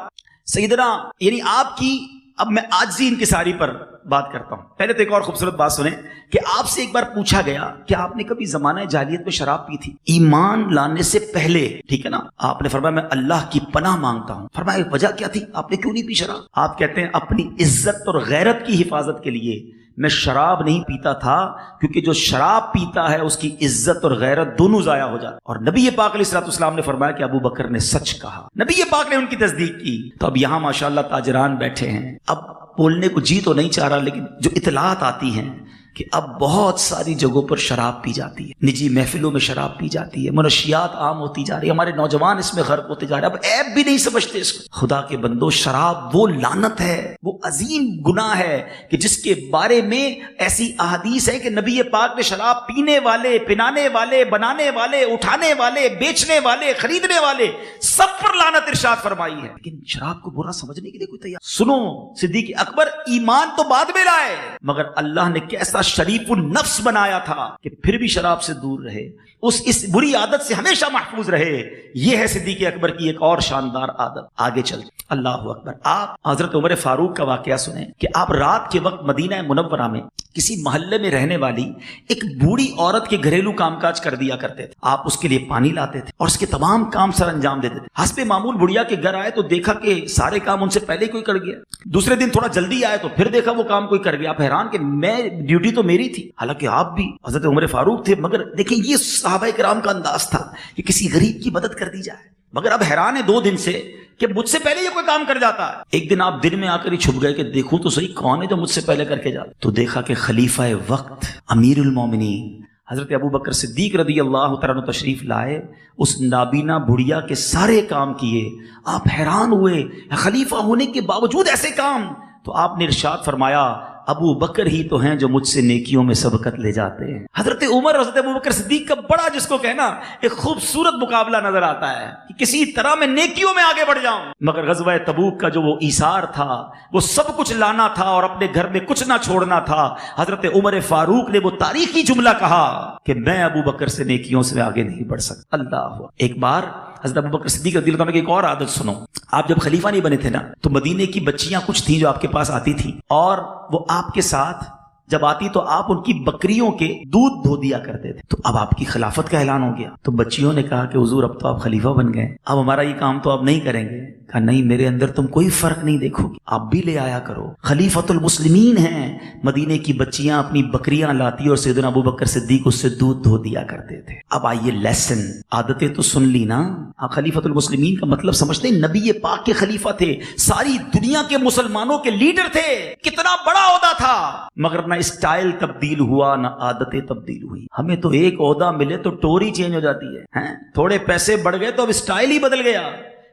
سیدنا یعنی آپ کی, اب میں عاجزی انکساری پر بات کرتا ہوں. پہلے تو ایک اور خوبصورت بات سنیں کہ آپ سے ایک بار پوچھا گیا کہ آپ نے کبھی زمانہ جاہلیت میں شراب پی تھی, ایمان لانے سے پہلے, ٹھیک ہے نا. آپ نے فرمایا میں اللہ کی پناہ مانگتا ہوں. فرمایا وجہ کیا تھی, آپ نے کیوں نہیں پی شراب؟ آپ کہتے ہیں اپنی عزت اور غیرت کی حفاظت کے لیے میں شراب نہیں پیتا تھا, کیونکہ جو شراب پیتا ہے اس کی عزت اور غیرت دونوں ضائع ہو جاتی. اور نبی پاک علیہ الصلوۃ والسلام نے فرمایا کہ ابو بکر نے سچ کہا, نبی پاک نے ان کی تصدیق کی. تو اب یہاں ماشاءاللہ تاجران بیٹھے ہیں, اب بولنے کو جی تو نہیں چاہ رہا, لیکن جو اطلاعات آتی ہیں کہ اب بہت ساری جگہوں پر شراب پی جاتی ہے, نجی محفلوں میں شراب پی جاتی ہے, منشیات عام ہوتی جا رہی ہے, ہمارے نوجوان اس میں غرق ہوتے جا رہے ہیں, اب عیب بھی نہیں سمجھتے اس کو. خدا کے بندو, شراب وہ لعنت ہے, وہ عظیم گناہ ہے کہ جس کے بارے میں ایسی احادیث ہے کہ نبی پاک نے شراب پینے والے, پنانے والے, بنانے والے, اٹھانے والے, بیچنے والے, خریدنے والے سب پر لعنت ارشاد فرمائی ہے. لیکن شراب کو برا سمجھنے کے لیے کوئی تیار. سنو, صدیق اکبر ایمان تو بعد میں لائے, مگر اللہ نے کیسا شریف النفس بنایا تھا کہ پھر بھی شراب سے دور رہے, اس بری عادت سے ہمیشہ محفوظ رہے. یہ ہے صدیق اکبر کی ایک اور شاندار عادت. آگے چل, اللہ اکبر. آپ حضرت عمر فاروق کا واقعہ سنیں کہ آپ رات کے وقت مدینہ منورہ میں کسی محلے میں رہنے والی ایک بوڑھی عورت کے گھریلو کام کاج کر دیا کرتے تھے. آپ اس کے لیے پانی لاتے تھے اور اس کے تمام کام سر انجام دیتے تھے. حسب معمول بڑھیا کے گھر آئے تو دیکھا کہ سارے کام ان سے پہلے کوئی کر گیا. دوسرے دن تھوڑا جلدی آئے تو پھر دیکھا وہ کام کوئی کر گیا. آپ حیران کہ میں ڈیوٹی تو میری تھی, حالانکہ آپ بھی حضرت عمر فاروق تھے, مگر دیکھیں یہ صحابہ کرام کا انداز تھا کہ کسی غریب کی مدد کر دی جائے. مگر اب حیران ہے 2 دن سے کہ مجھ سے پہلے یہ کوئی کام کر جاتا ہے. ایک دن آپ دن میں آ کر ہی چھپ گئے کہ دیکھوں تو صحیح کون ہے جو مجھ سے پہلے کر کے جاتا. تو دیکھا کہ خلیفہ وقت امیر المومنین حضرت ابو بکر صدیق رضی اللہ تعالیٰ عنہ تشریف لائے, اس نابینا بڑھیا کے سارے کام کیے. آپ حیران ہوئے, خلیفہ ہونے کے باوجود ایسے کام. تو آپ نے ارشاد فرمایا ابو بکر ہی تو ہیں جو مجھ سے نیکیوں میں سبقت لے جاتے ہیں. حضرت عمر حضرت ابو بکر صدیق کا بڑا جس کو کہنا ایک خوبصورت مقابلہ نظر آتا ہے کہ کسی طرح میں نیکیوں میں آگے بڑھ جاؤں. مگر غزوہ تبوک کا جو وہ ایثار تھا, وہ سب کچھ لانا تھا اور اپنے گھر میں کچھ نہ چھوڑنا تھا. حضرت عمر فاروق نے وہ تاریخی جملہ کہا کہ میں ابو بکر سے نیکیوں سے آگے نہیں بڑھ سکتا. اللہ. ایک بار حضرت ابو بکر صدیق رضی اللہ عنہ کی ایک اور عادت سنو. آپ جب خلیفہ نہیں بنے تھے نا تو مدینے کی بچیاں کچھ تھیں جو آپ کے پاس آتی تھیں, اور وہ آپ کے ساتھ جب آتی تو آپ ان کی بکریوں کے دودھ دھو دیا کرتے تھے. تو اب آپ کی خلافت کا اعلان ہو گیا. تو بچیوں نے کہا کہ حضور اب تو آپ خلیفہ بن گئے, اب ہمارا یہ کام تو آپ نہیں کریں گے. کہا نہیں, میرے اندر تم کوئی فرق نہیں دیکھو گی, آپ بھی لے آیا کرو. خلیفۃ المسلمین ہیں. مدینے کی بچیاں اپنی بکریاں لاتی اور سیدنا ابو بکر صدیق اس سے دودھ دھو دیا کرتے تھے. اب آئیے لیسن, عادتیں تو سن لی نا. آپ خلیفۃ المسلمین کا مطلب سمجھتے ہیں, نبی پاک کے خلیفہ تھے, ساری دنیا کے مسلمانوں کے لیڈر تھے, کتنا بڑا عہدہ تھا. مگر نہ اسٹائل تبدیل ہوا نہ عادتیں تبدیل ہوئی. ہمیں تو ایک عہدہ ملے تو ٹوری چینج ہو جاتی ہے, تھوڑے پیسے بڑھ گئے تو اب اسٹائل ہی بدل گیا.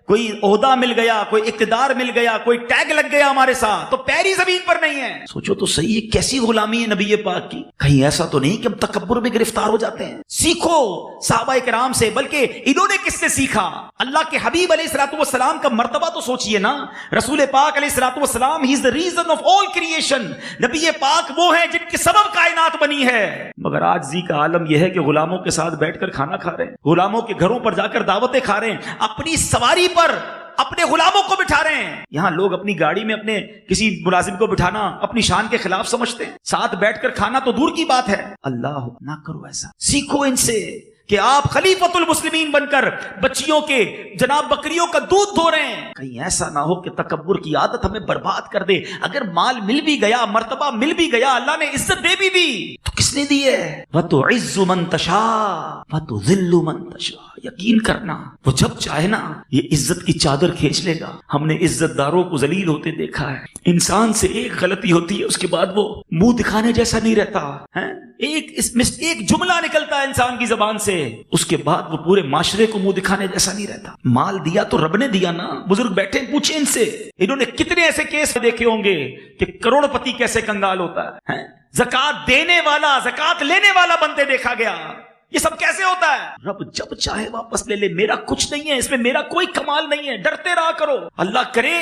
کوئی عہدہ مل گیا, کوئی اقتدار مل گیا, کوئی ٹیگ لگ گیا ہمارے ساتھ تو پیری زمین پر نہیں ہے. سوچو تو صحیح ہے, کیسی غلامی ہے نبی پاک کی. کہیں ایسا تو نہیں کہ ہم تکبر میں گرفتار ہو جاتے ہیں. سیکھو صحابہ کرام سے, بلکہ انہوں نے کس سے سیکھا؟ اللہ کے حبیب علیہ الصلوۃ والسلام کا مرتبہ تو سوچئے نا. رسول پاک علیہ الصلوۃ والسلام ہی از the reason of all creation. نبی پاک وہ ہیں جن کے سبب کائنات بنی ہے. مگر عاجزی کا عالم یہ ہے کہ غلاموں کے ساتھ بیٹھ کر کھانا کھا رہے ہیں, غلاموں کے گھروں پر جا کر دعوتیں کھا رہے ہیں, اپنی سواری پر اپنے غلاموں کو بٹھا رہے ہیں. یہاں لوگ اپنی گاڑی میں اپنے کسی ملازم کو بٹھانا اپنی شان کے خلاف سمجھتے ہیں, ساتھ بیٹھ کر کھانا تو دور کی بات ہے. اللہ نہ کرو ایسا, سیکھو ان سے. کہ آپ خلیفۃ المسلمین بن کر بچیوں کے جناب بکریوں کا دودھ دھو رہے ہیں. کہیں ایسا نہ ہو کہ تکبر کی عادت ہمیں برباد کر دے. اگر مال مل بھی گیا, مرتبہ مل بھی گیا, اللہ نے عزت دے بھی دی, تو کس نے دی ہے؟ وَتُعِزُّ مَن تَشَاءُ وَتُذِلُّ مَن تَشَاءُ. یقین کرنا وہ جب چاہے نا یہ عزت کی چادر کھینچ لے گا. ہم نے عزت داروں کو ذلیل ہوتے دیکھا ہے. انسان سے ایک غلطی ہوتی ہے, اس کے بعد وہ منہ دکھانے جیسا نہیں رہتا ہے. ایک جملہ نکلتا ہے انسان کی زبان سے, اس کے بعد وہ پورے معاشرے کو منہ دکھانے جیسا نہیں رہتا. مال دیا تو رب نے دیا نا. بزرگ بیٹھے پوچھیں ان سے, انہوں نے کتنے ایسے کیس دیکھے ہوں گے کہ کروڑ پتی کیسے کنگال ہوتا ہے. زکات دینے والا زکات لینے والا بنتے دیکھا گیا. یہ سب کیسے ہوتا ہے؟ رب جب چاہے واپس لے لے. میرا کچھ نہیں ہے, اس میں میرا کوئی کمال نہیں ہے. ڈرتے رہا کرو. اللہ کرے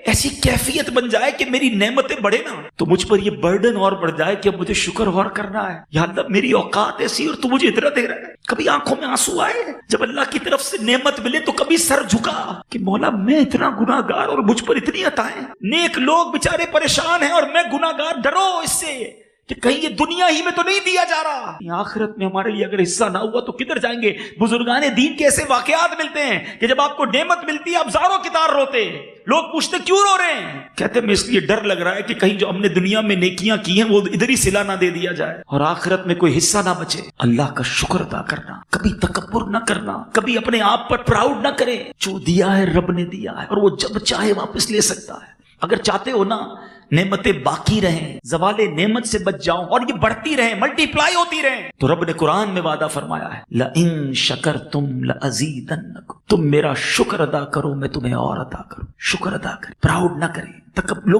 ایسی کیفیت بن جائے کہ میری نعمتیں بڑھے نا, تو مجھ پر یہ برڈن اور بڑھ جائے کہ اب مجھے شکر اور کرنا ہے. یا اللہ میری اوقات ایسی اور تو مجھے اتنا دے رہا ہے. کبھی آنکھوں میں آنسو آئے جب اللہ کی طرف سے نعمت ملے, تو کبھی سر جھکا کہ مولا میں اتنا گناہگار اور مجھ پر اتنی عطائیں. نیک لوگ بےچارے پریشان ہیں اور میں گناہگار. ڈرو اس سے کہ کہیں یہ دنیا ہی میں تو نہیں دیا جا رہا, آخرت میں ہمارے لیے اگر حصہ نہ ہوا تو کدھر جائیں گے. بزرگان دین کے ایسے واقعات ملتے ہیں کہ جب آپ کو نعمت ملتی ہے آپ زاروں کی طرح روتے. لوگ پوچھتے کیوں رو رہے ہیں؟ کہتے میں اس لیے ڈر لگ رہا ہے کہ کہیں جو ہم نے دنیا میں نیکیاں کی ہیں وہ ادھر ہی صلہ نہ دے دیا جائے اور آخرت میں کوئی حصہ نہ بچے. اللہ کا شکر ادا کرنا, کبھی تکبر نہ کرنا, کبھی اپنے آپ پر پراؤڈ نہ کرے. جو دیا ہے رب نے دیا ہے اور وہ جب چاہے واپس لے سکتا ہے. اگر چاہتے ہو نا نعمتیں باقی رہیں, زوال نعمت سے بچ جاؤں اور یہ بڑھتی رہیں, ملٹی پلائی ہوتی رہیں, تو رب نے قرآن میں وعدہ فرمایا ہے لَإِن شَكَرْتُمْ لَأَزِيدَنَّكُمْ. تم میرا شکر ادا کرو میں تمہیں اور ادا کروں. شکر ادا کریں, پراؤڈ نہ کریں.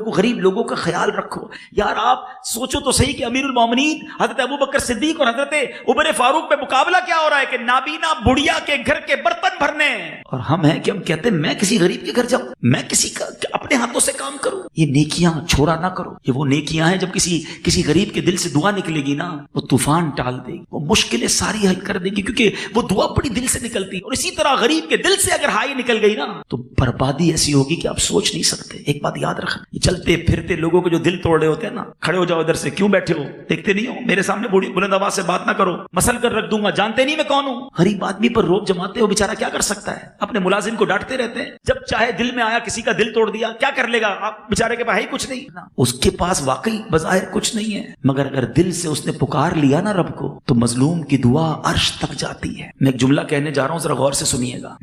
غریب لوگوں کا خیال رکھو. یار آپ سوچو تو صحیح کہ امیر المومنین حضرت ابوبکر صدیق اور حضرت عمر فاروق پہ مقابلہ کیا ہو رہا ہے کہ نابینا بڑھیا کے گھر کے برتن بھرنے, اور ہم ہیں کہ ہم کہتے ہیں میں کسی غریب کے گھر جاؤں, میں کسی کا اپنے ہاتھوں سے کام کروں. یہ نیکیاں چھوڑا نہ کرو. یہ وہ نیکیاں ہیں جب کسی غریب کے دل سے دعا نکلے گی نا, وہ طوفان ٹال دے گی, وہ مشکلیں ساری حل کر دے گی, کیونکہ وہ دعا بڑی دل سے نکلتی ہے. اور اسی طرح غریب کے دل سے اگر ہائی نکل گئی نا تو بربادی ایسی ہوگی کہ آپ سوچ نہیں سکتے. ایک بات یاد رکھنا, یہ چلتے پھرتے لوگوں کو جو دل توڑ رہے ہوتے ہیں نا, کھڑے ہو جاؤ ادھر سے, کیوں بیٹھے ہو, دیکھتے نہیں ہو میرے سامنے بلند آواز سے بات نہ کرو, مسل کر رکھ دوں گا, جانتے نہیں میں کون ہوں. غریب آدمی پر روب جماتے ہو, بیچارہ کیا کر سکتا ہے. اپنے ملازم کو ڈانٹتے رہتے ہیں, جب چاہے دل میں آیا کسی کا دل توڑ دیا, کیا کر لے گا. آپ بیچارے کے پاس ہے کچھ نہیں, اس کے پاس واقعی بظاہر کچھ نہیں ہے, مگر اگر دل سے اس نے پکار لیا نا رب کو, تو مظلوم کی دعا عرش تک جاتی ہے. میں ایک جملہ کہنے جا رہا ہوں, ذرا غور سے سنیے گا.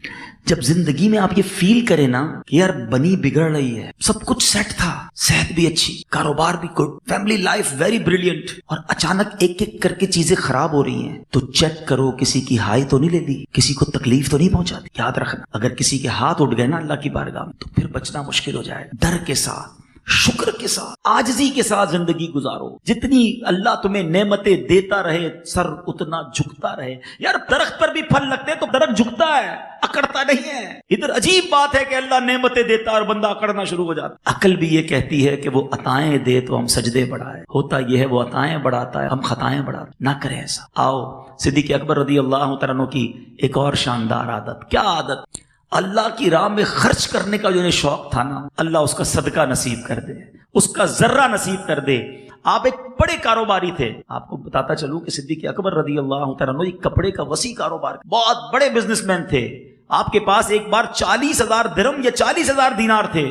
جب زندگی میں آپ یہ فیل کریں نا کہ یار بنی بگڑ رہی ہے, سب کچھ سیٹ تھا, صحت بھی اچھی, کاروبار بھی good, family life very brilliant, اور اچانک ایک ایک کر کے چیزیں خراب ہو رہی ہیں, تو چیک کرو کسی کی ہائی تو نہیں لے لی, کسی کو تکلیف تو نہیں پہنچا دی. یاد رکھنا اگر کسی کے ہاتھ اٹھ گئے نا اللہ کی بارگاہ میں, تو پھر بچنا مشکل ہو جائے. ڈر کے ساتھ, شکر کے ساتھ, عاجزی کے ساتھ زندگی گزارو. جتنی اللہ تمہیں نعمتیں دیتا رہے سر اتنا جھکتا رہے. یار درخت پر بھی پھل لگتے ہیں تو درخت جھکتا ہے, اکڑتا نہیں ہے. ادھر عجیب بات ہے کہ اللہ نعمتیں دیتا اور بندہ اکڑنا شروع ہو جاتا. عقل بھی یہ کہتی ہے کہ وہ عطائیں دے تو ہم سجدے بڑھائے. ہوتا یہ ہے وہ عطائیں بڑھاتا ہے, ہم خطائیں بڑھاتے. نہ کریں ایسا. آؤ صدیق اکبر رضی اللہ تعالیٰ عنہ کی ایک اور شاندار عادت. کیا عادت؟ اللہ کی راہ میں خرچ کرنے کا جو انہیں شوق تھا نا, اللہ اس کا صدقہ نصیب کر دے, اس کا ذرہ نصیب کر دے. آپ ایک بڑے کاروباری تھے. آپ کو بتاتا چلوں کہ صدیق اکبر رضی اللہ تعالیٰ عنہ ایک کپڑے کا وسیع کاروبار, بہت بڑے بزنس مین تھے. آپ کے پاس ایک بار 40,000 درہم یا 40,000 دینار تھے,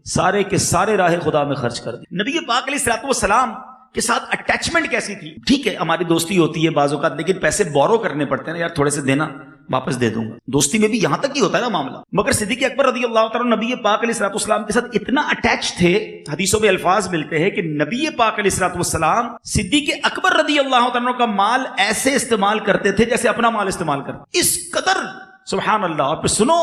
سارے کے سارے راہ خدا میں خرچ کر دی. نبی پاک علیہ الصلوۃ والسلام کے ساتھ اٹیچمنٹ کیسی تھی؟ ٹھیک ہے ہماری دوستی ہوتی ہے بعض اوقات, لیکن پیسے بورو کرنے پڑتے ہیں نا, یار تھوڑے سے دینا واپس دے دوں گا. دوستی میں بھی یہاں تک ہی ہوتا ہے نا معاملہ. مگر صدیق اکبر رضی اللہ تعالیٰ نبی پاک علیہ الصلوۃ والسلام کے ساتھ اتنا اٹیچ تھے, حدیثوں میں الفاظ ملتے ہیں کہ نبی پاک علیہ الصلوۃ والسلام صدیق اکبر رضی اللہ تعالیٰ کا مال ایسے استعمال کرتے تھے جیسے اپنا مال استعمال کرتے. اس قدر سبحان اللہ. اور پھر سنو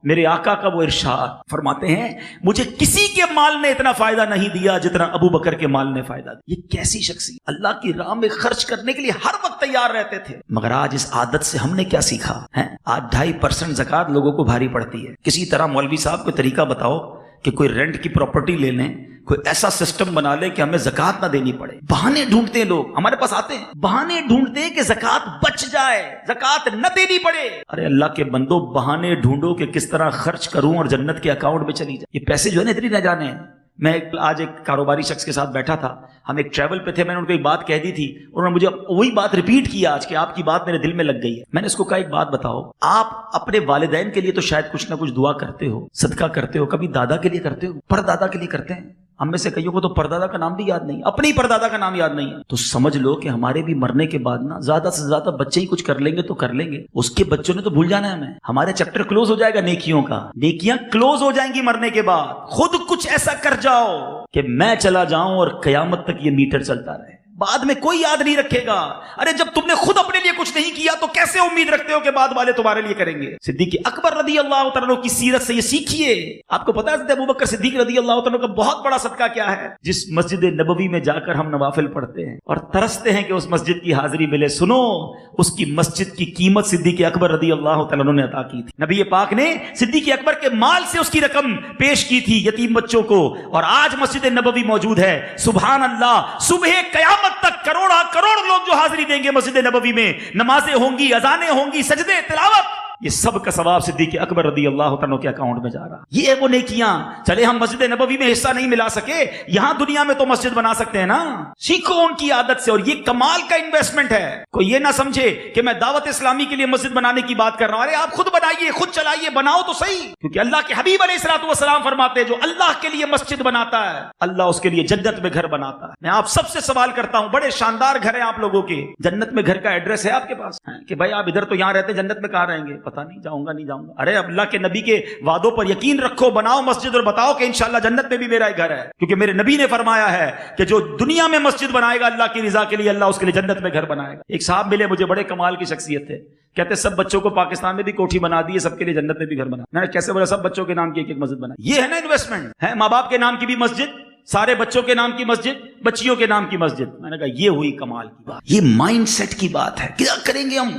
میرے آقا کا وہ ارشاد, فرماتے ہیں مجھے کسی کے مال نے اتنا فائدہ نہیں دیا جتنا ابو بکر کے مال نے فائدہ دیا. یہ کیسی شخصیت, اللہ کی راہ میں خرچ کرنے کے لیے ہر وقت تیار رہتے تھے. مگر آج اس عادت سے ہم نے کیا سیکھا ہے؟ آج 2.5% زکوٰۃ لوگوں کو بھاری پڑتی ہے. کسی طرح مولوی صاحب کوئی طریقہ بتاؤ کہ کوئی رینٹ کی پراپرٹی لے لیں, کوئی ایسا سسٹم بنا لے کہ ہمیں زکوٰۃ نہ دینی پڑے. بہانے ڈھونڈتے ہیں لوگ, ہمارے پاس آتے ہیں بہانے ڈھونڈتے ہیں کہ زکوٰۃ بچ جائے, زکوٰۃ نہ دینی پڑے. ارے اللہ کے بندو بہانے ڈھونڈو کہ کس طرح خرچ کروں اور جنت کے اکاؤنٹ میں چلی جائے. یہ پیسے جو ہے نا اتنی نہ جانے, میں آج ایک کاروباری شخص کے ساتھ بیٹھا تھا, ہم ایک ٹریول پہ تھے, میں نے ان کو ایک بات کہہ دی تھی, انہوں نے مجھے وہی بات ریپیٹ کیا آج کہ آپ کی بات میرے دل میں لگ گئی ہے. میں نے اس کو کہا ایک بات بتاؤ, آپ اپنے والدین کے لیے تو شاید کچھ نہ کچھ دعا کرتے ہو, صدقہ کرتے ہو, کبھی دادا کے لیے کرتے ہو, پردادا کے لیے کرتے ہیں؟ ہم میں سے کئیوں کو تو پردادا کا نام بھی یاد نہیں, اپنے ہی پردادا کا نام یاد نہیں ہے. تو سمجھ لو کہ ہمارے بھی مرنے کے بعد نا زیادہ سے زیادہ بچے ہی کچھ کر لیں گے تو کر لیں گے, اس کے بچوں نے تو بھول جانا ہے ہمیں. ہمارے چیپٹر کلوز ہو جائے گا نیکیوں کا, نیکیاں کلوز ہو جائیں گی مرنے کے بعد. خود کچھ ایسا کر جاؤ کہ میں چلا جاؤں اور قیامت تک یہ میٹر چلتا رہے, بعد میں کوئی یاد نہیں رکھے گا. ارے جب تم نے خود اپنے لیے کچھ نہیں کیا تو کیسے امید رکھتے ہو کہ بعد والے تمہارے لیے کریں گے؟ صدیق اکبر رضی اللہ تعالیٰ عنہ کی سیرت سے یہ سیکھیے. آپ کو پتا ہے حضرت ابوبکر صدیق رضی اللہ تعالیٰ عنہ کا بہت بڑا صدقہ کیا ہے؟ جس مسجد نبوی میں جا کر ہم نوافل پڑھتے ہیں اور ترستے ہیں کہ اس مسجد کی حاضری ملے, سنو اس کی مسجد کی قیمت صدیق اکبر رضی اللہ تعالیٰ عنہ نے عطا کی تھی. نبی پاک نے صدیق اکبر کے مال سے اس کی رقم پیش کی تھی یتیم بچوں کو, اور آج مسجد نبوی موجود ہے. سبحان اللہ, صبح قیامت تک کروڑ لوگ جو حاضری دیں گے مسجد نبوی میں, نمازیں ہوں گی, اذانیں ہوں گی, سجدے, تلاوت, یہ سب کا ثواب صدیق اکبر رضی اللہ تعالیٰ کے اکاؤنٹ میں جا رہا. یہ وہ نیکیاں. چلے ہم مسجد نبوی میں حصہ نہیں ملا سکے, یہاں دنیا میں تو مسجد بنا سکتے ہیں نا. سیکھو ان کی عادت سے, اور یہ کمال کا انویسٹمنٹ ہے. کوئی یہ نہ سمجھے کہ میں دعوت اسلامی کے لیے مسجد بنانے کی بات کر رہا ہوں. ارے آپ خود بنائیے, خود چلائیے, بناؤ تو صحیح. کیونکہ اللہ کے حبیب علیہ الصلوۃ والسلام فرماتے ہیں جو اللہ کے لیے مسجد بناتا ہے اللہ اس کے لیے جنت میں گھر بناتا ہے. میں آپ سب سے سوال کرتا ہوں, بڑے شاندار گھر ہیں آپ لوگوں کے, جنت میں گھر کا ایڈریس ہے آپ کے پاس کہ بھائی آپ ادھر تو یہاں رہتے, جنت میں کہاں رہیں گے؟ پتہ نہیں, جاؤں گا نہیں جاؤں گا. ارے اللہ کے نبی کے وعدوں پر یقین رکھو, بناؤ مسجد اور بتاؤ کہ انشاءاللہ جنت میں بھی میرا ایک گھر ہے. کیونکہ میرے نبی نے فرمایا ہے کہ جو دنیا میں مسجد بنائے گا اللہ کی رضا کے لیے, اللہ اس کے لیے جنت میں گھر بنائے گا. ایک صاحب ملے مجھے, بڑے کمال کی شخصیت تھے, کہتے سب بچوں کو پاکستان میں بھی کوٹھی بنا دی ہے, سب کے لیے جنت میں بھی گھر بنا. میں نے کیسے بولا سب بچوں کے نام کی ایک مسجد بنا؟ یہ ہے نا انویسٹمنٹ ہے. ماں باپ کے نام کی بھی مسجد, سارے بچوں کے نام کی مسجد, بچیوں کے نام کی مسجد. میں نے کہا یہ ہوئی کمال کی بات, یہ مائنڈ سیٹ کی بات ہے. کیا کریں گے ہم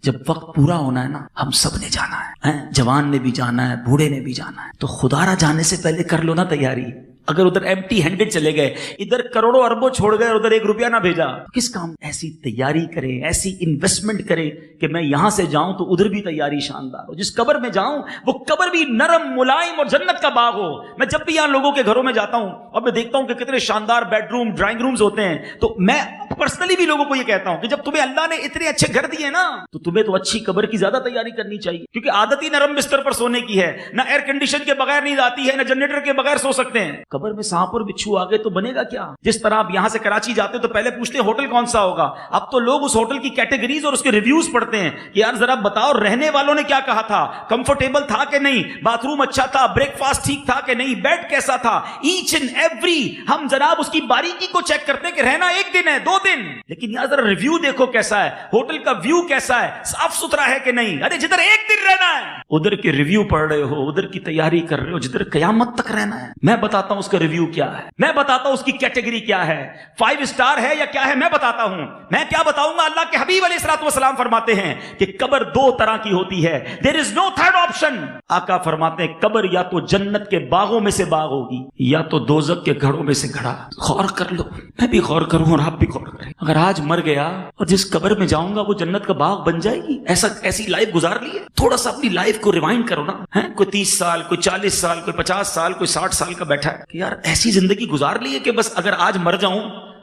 جب وقت پورا ہونا ہے نا؟ ہم سب نے جانا ہے, جوان نے بھی جانا ہے, بوڑھے نے بھی جانا ہے. تو خدا را جانے سے پہلے کر لو نا تیاری. اگر ادھر ایمٹی ہینڈڈ چلے گئے, ادھر کروڑوں اربوں چھوڑ گئے اور ادھر ایک روپیہ نہ بھیجا, کس کام؟ ایسی تیاری کریں, ایسی انویسٹمنٹ کریں کہ میں یہاں سے جاؤں تو ادھر بھی تیاری شاندار ہو. جس قبر میں جاؤں وہ قبر بھی نرم, ملائم اور جنت کا باغ ہو. میں جب بھی یہاں لوگوں کے گھروں میں جاتا ہوں اور میں دیکھتا ہوں کہ کتنے شاندار بیڈ روم, ڈرائنگ رومز ہوتے ہیں, تو میں پرسنلی بھی لوگوں کو یہ کہتا ہوں کہ جب تمہیں اللہ نے اتنے اچھے گھر دیے نا تو تمہیں تو اچھی قبر کی زیادہ تیاری کرنی چاہیے. کیونکہ عادت ہی نرم بستر پر سونے کی ہے, نہ ایئر کنڈیشن کے بغیر نیند آتی ہے, نہ جنریٹر کے بغیر سو سکتے ہیں. قبر میں سانپ اور بچھو آ گئے تو بنے گا کیا؟ جس طرح آپ یہاں سے کراچی جاتے تو پہلے پوچھتے ہیں ہوٹل کون سا ہوگا, اب تو لوگ اس ہوٹل کی کیٹیگریز اور اس کے ریویوز پڑھتے ہیں کہ یار ذرا بتاؤ رہنے والوں نے کیا کہا تھا, کمفرٹیبل تھا کہ نہیں, باتھ روم اچھا تھا, بریک فاسٹ ٹھیک تھا کہ نہیں, بیڈ کیسا تھا. ایچ اینڈ ایوری ہم جناب اس کی باریکی کو چیک کرتے ہیں کہ رہنا ایک دن ہے, 2 دن, لیکن یار ذرا ریویو دیکھو کیسا ہے, ہوٹل کا ویو کیسا ہے, صاف ستھرا ہے کہ نہیں. ارے جدھر ایک دن رہنا ہے ادھر کے ریویو پڑھ رہے ہو, ادھر کی تیاری کر رہے ہو. جدھر قیامت تک رہنا ہے میں بتاتا ہوں اس کا ریویو کیا ہے, میں بتاتا ہوں اس کی کیٹیگری کیا ہے, 5 اسٹار ہے یا کیا ہے میں بتاتا ہوں. میں کیا بتاؤں گا؟ اللہ کے حبیب علیہ الصلوۃ والسلام فرماتے ہیں کہ قبر 2 طرح کی ہوتی ہے, دیر از نو تھرڈ آپشن. آقا فرماتے ہیں قبر یا تو جنت کے باغوں میں سے باغ ہوگی یا تو دوزخ کے گھڑوں میں سے گھڑا. غور کر لو, میں بھی غور کروں اور آپ بھی غور کریں. اگر آج مر گیا اور جس قبر میں جاؤں گا وہ جنت کا باغ بن جائے گی, ایسی لائف گزار لی ہے. تھوڑا سا اپنی لائف کو ریوائنڈ کرو نا. کوئی 30 سال, کوئی 40 سال, کوئی 50 سال, کوئی 60 سال کا بیٹھا ہے کہ یار ایسی زندگی گزار لی ہے کہ بس اگر آج مر جاؤں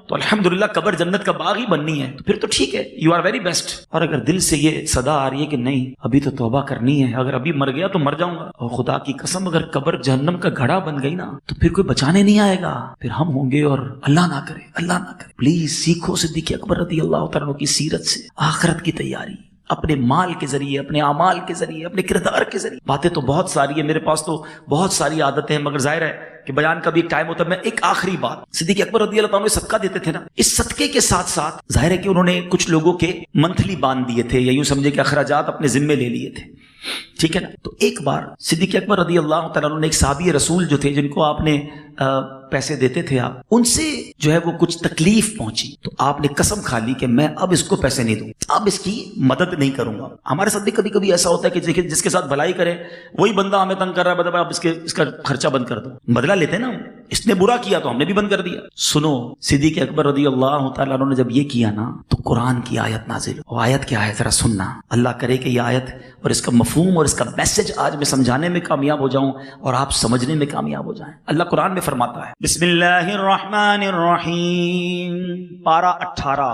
تو الحمدللہ قبر جنت کا باغ ہی بننی ہے, تو پھر تو ٹھیک ہے, یو آر ویری بیسٹ. اور اگر دل سے یہ صدا آ رہی ہے کہ نہیں ابھی تو توبہ کرنی ہے, اگر ابھی مر گیا تو مر جاؤں گا, اور خدا کی قسم اگر قبر جہنم کا گھڑا بن گئی نا تو پھر کوئی بچانے نہیں آئے گا, پھر ہم ہوں گے. اور اللہ نہ کرے, اللہ نہ کرے, پلیز سیکھو صدیق اکبر رضی اللہ تعالیٰ عنہ کی سیرت سے آخرت کی تیاری, اپنے مال کے ذریعے, اپنے اعمال کے ذریعے, اپنے کردار کے ذریعے. باتیں تو بہت ساری ہیں, میرے پاس تو بہت ساری عادتیں ہیں, مگر ظاہر ہے کہ بیان کا بھی ایک ٹائم ہوتا ہے. میں ایک آخری بات, صدیق اکبر رضی اللہ تعالیٰ عنہ صدقہ دیتے تھے نا, اس صدقے کے ساتھ ساتھ ظاہر ہے کہ انہوں نے کچھ لوگوں کے منتھلی باندھ دیے تھے, یا یوں سمجھے کہ اخراجات اپنے ذمے لے لیے تھے, ٹھیک ہے نا. تو ایک بار صدیق اکبر رضی اللہ تعالیٰ عنہ نے ایک صحابی رسول جو تھے, جن کو آپ نے پیسے دیتے تھے آپ, ان سے جو ہے وہ کچھ تکلیف پہنچی, تو آپ نے قسم کھا لی کہ میں اب اس کو پیسے نہیں دوں, اب اس کی مدد نہیں کروں گا. ہمارے ساتھ بھی کبھی کبھی ایسا ہوتا ہے کہ جس کے ساتھ بھلائی کرے وہی بندہ ہمیں تنگ کر رہا ہے, بتا آپ اس کا خرچہ بند کر دو. بدلہ لیتے ہیں نا, اس نے برا کیا تو ہم نے بھی بند کر دیا. سنو, صدیق اکبر رضی اللہ تعالیٰ عنہ نے جب یہ کیا نا تو قرآن کی آیت نازل. وہ آیت کیا ہے ذرا سننا, اللہ کرے کہ یہ آیت اور اس کا مفہوم اور اس کا میسج آج میں سمجھانے میں کامیاب ہو جاؤں اور آپ سمجھنے میں کامیاب ہو جائیں. اللہ قرآن میں فرماتا ہے بسم اللہ الرحمن الرحیم، پارہ 18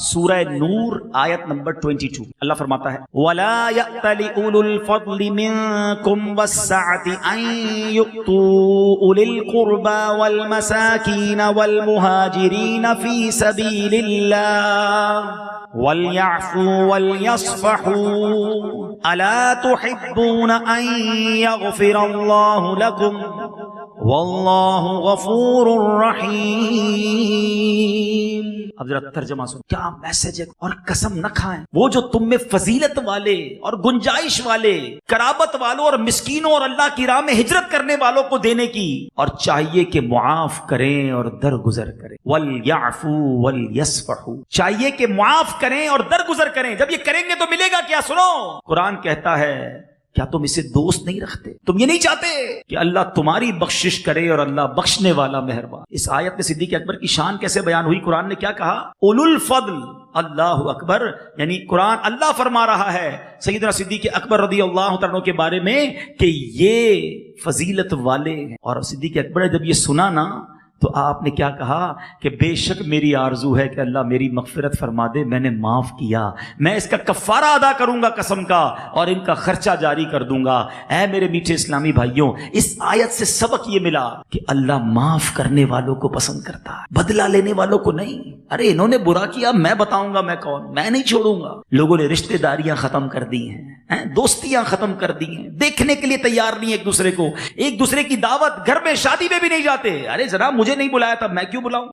سورہ نور آیت نمبر 22. اللہ فرماتا ہے وَلَا يَأْتَلِ أُولُو الْفَضْلِ مِنْكُمْ وَالسَّعَةِ أَنْ يُؤْتُوا أُولِي الْقُرْبَى وَالْمَسَاكِينَ وَالْمُهَاجِرِينَ فِي سَبِيلِ اللَّهِ وَلْيَعْفُوا وَلْيَصْفَحُوا أَلَا تُحِبُّونَ أَنْ يَغْفِرَ اللَّهُ لَكُمْ واللہ غفور رحیم. اب ذرا ترجمہ سن، کیا میسج ہے. اور قسم نہ کھائیں وہ جو تم میں فضیلت والے اور گنجائش والے، قرابت والوں اور مسکینوں اور اللہ کی راہ میں ہجرت کرنے والوں کو دینے کی، اور چاہیے کہ معاف کریں اور درگزر کریں. وَلْيَعْفُوا وَلْيَصْفَحُوا، چاہیے کہ معاف کریں اور درگزر کریں. جب یہ کریں گے تو ملے گا کیا؟ سنو، قرآن کہتا ہے کیا تم اسے دوست نہیں رکھتے؟ تم یہ نہیں چاہتے کہ اللہ تمہاری بخشش کرے اور اللہ بخشنے والا مہربان. اس آیت میں صدیق اکبر کی شان کیسے بیان ہوئی؟ قرآن نے کیا کہا؟ اولو الفضل. اللہ اکبر، یعنی قرآن اللہ فرما رہا ہے سیدنا صدیق اکبر رضی اللہ عنہ کے بارے میں کہ یہ فضیلت والے ہیں. اور صدیق اکبر نے جب یہ سنا نا تو آپ نے کیا کہا کہ بے شک میری آرزو ہے کہ اللہ میری مغفرت فرما دے، میں نے معاف کیا، میں اس کا کفارہ ادا کروں گا قسم کا، اور ان کا خرچہ جاری کر دوں گا. اے میرے میٹھے اسلامی بھائیوں، اس آیت سے سبق یہ ملا کہ اللہ معاف کرنے والوں کو پسند کرتا ہے، بدلہ لینے والوں کو نہیں. ارے انہوں نے برا کیا، میں بتاؤں گا میں کون، میں نہیں چھوڑوں گا. لوگوں نے رشتہ داریاں ختم کر دی ہیں، دوستیاں ختم کر دی ہیں، دیکھنے کے لیے تیار نہیں ایک دوسرے کو، ایک دوسرے کی دعوت گھر میں شادی میں بھی نہیں جاتے. ارے ذرا مجھے نہیں بلایا تھا، میں کیوں بلاؤں؟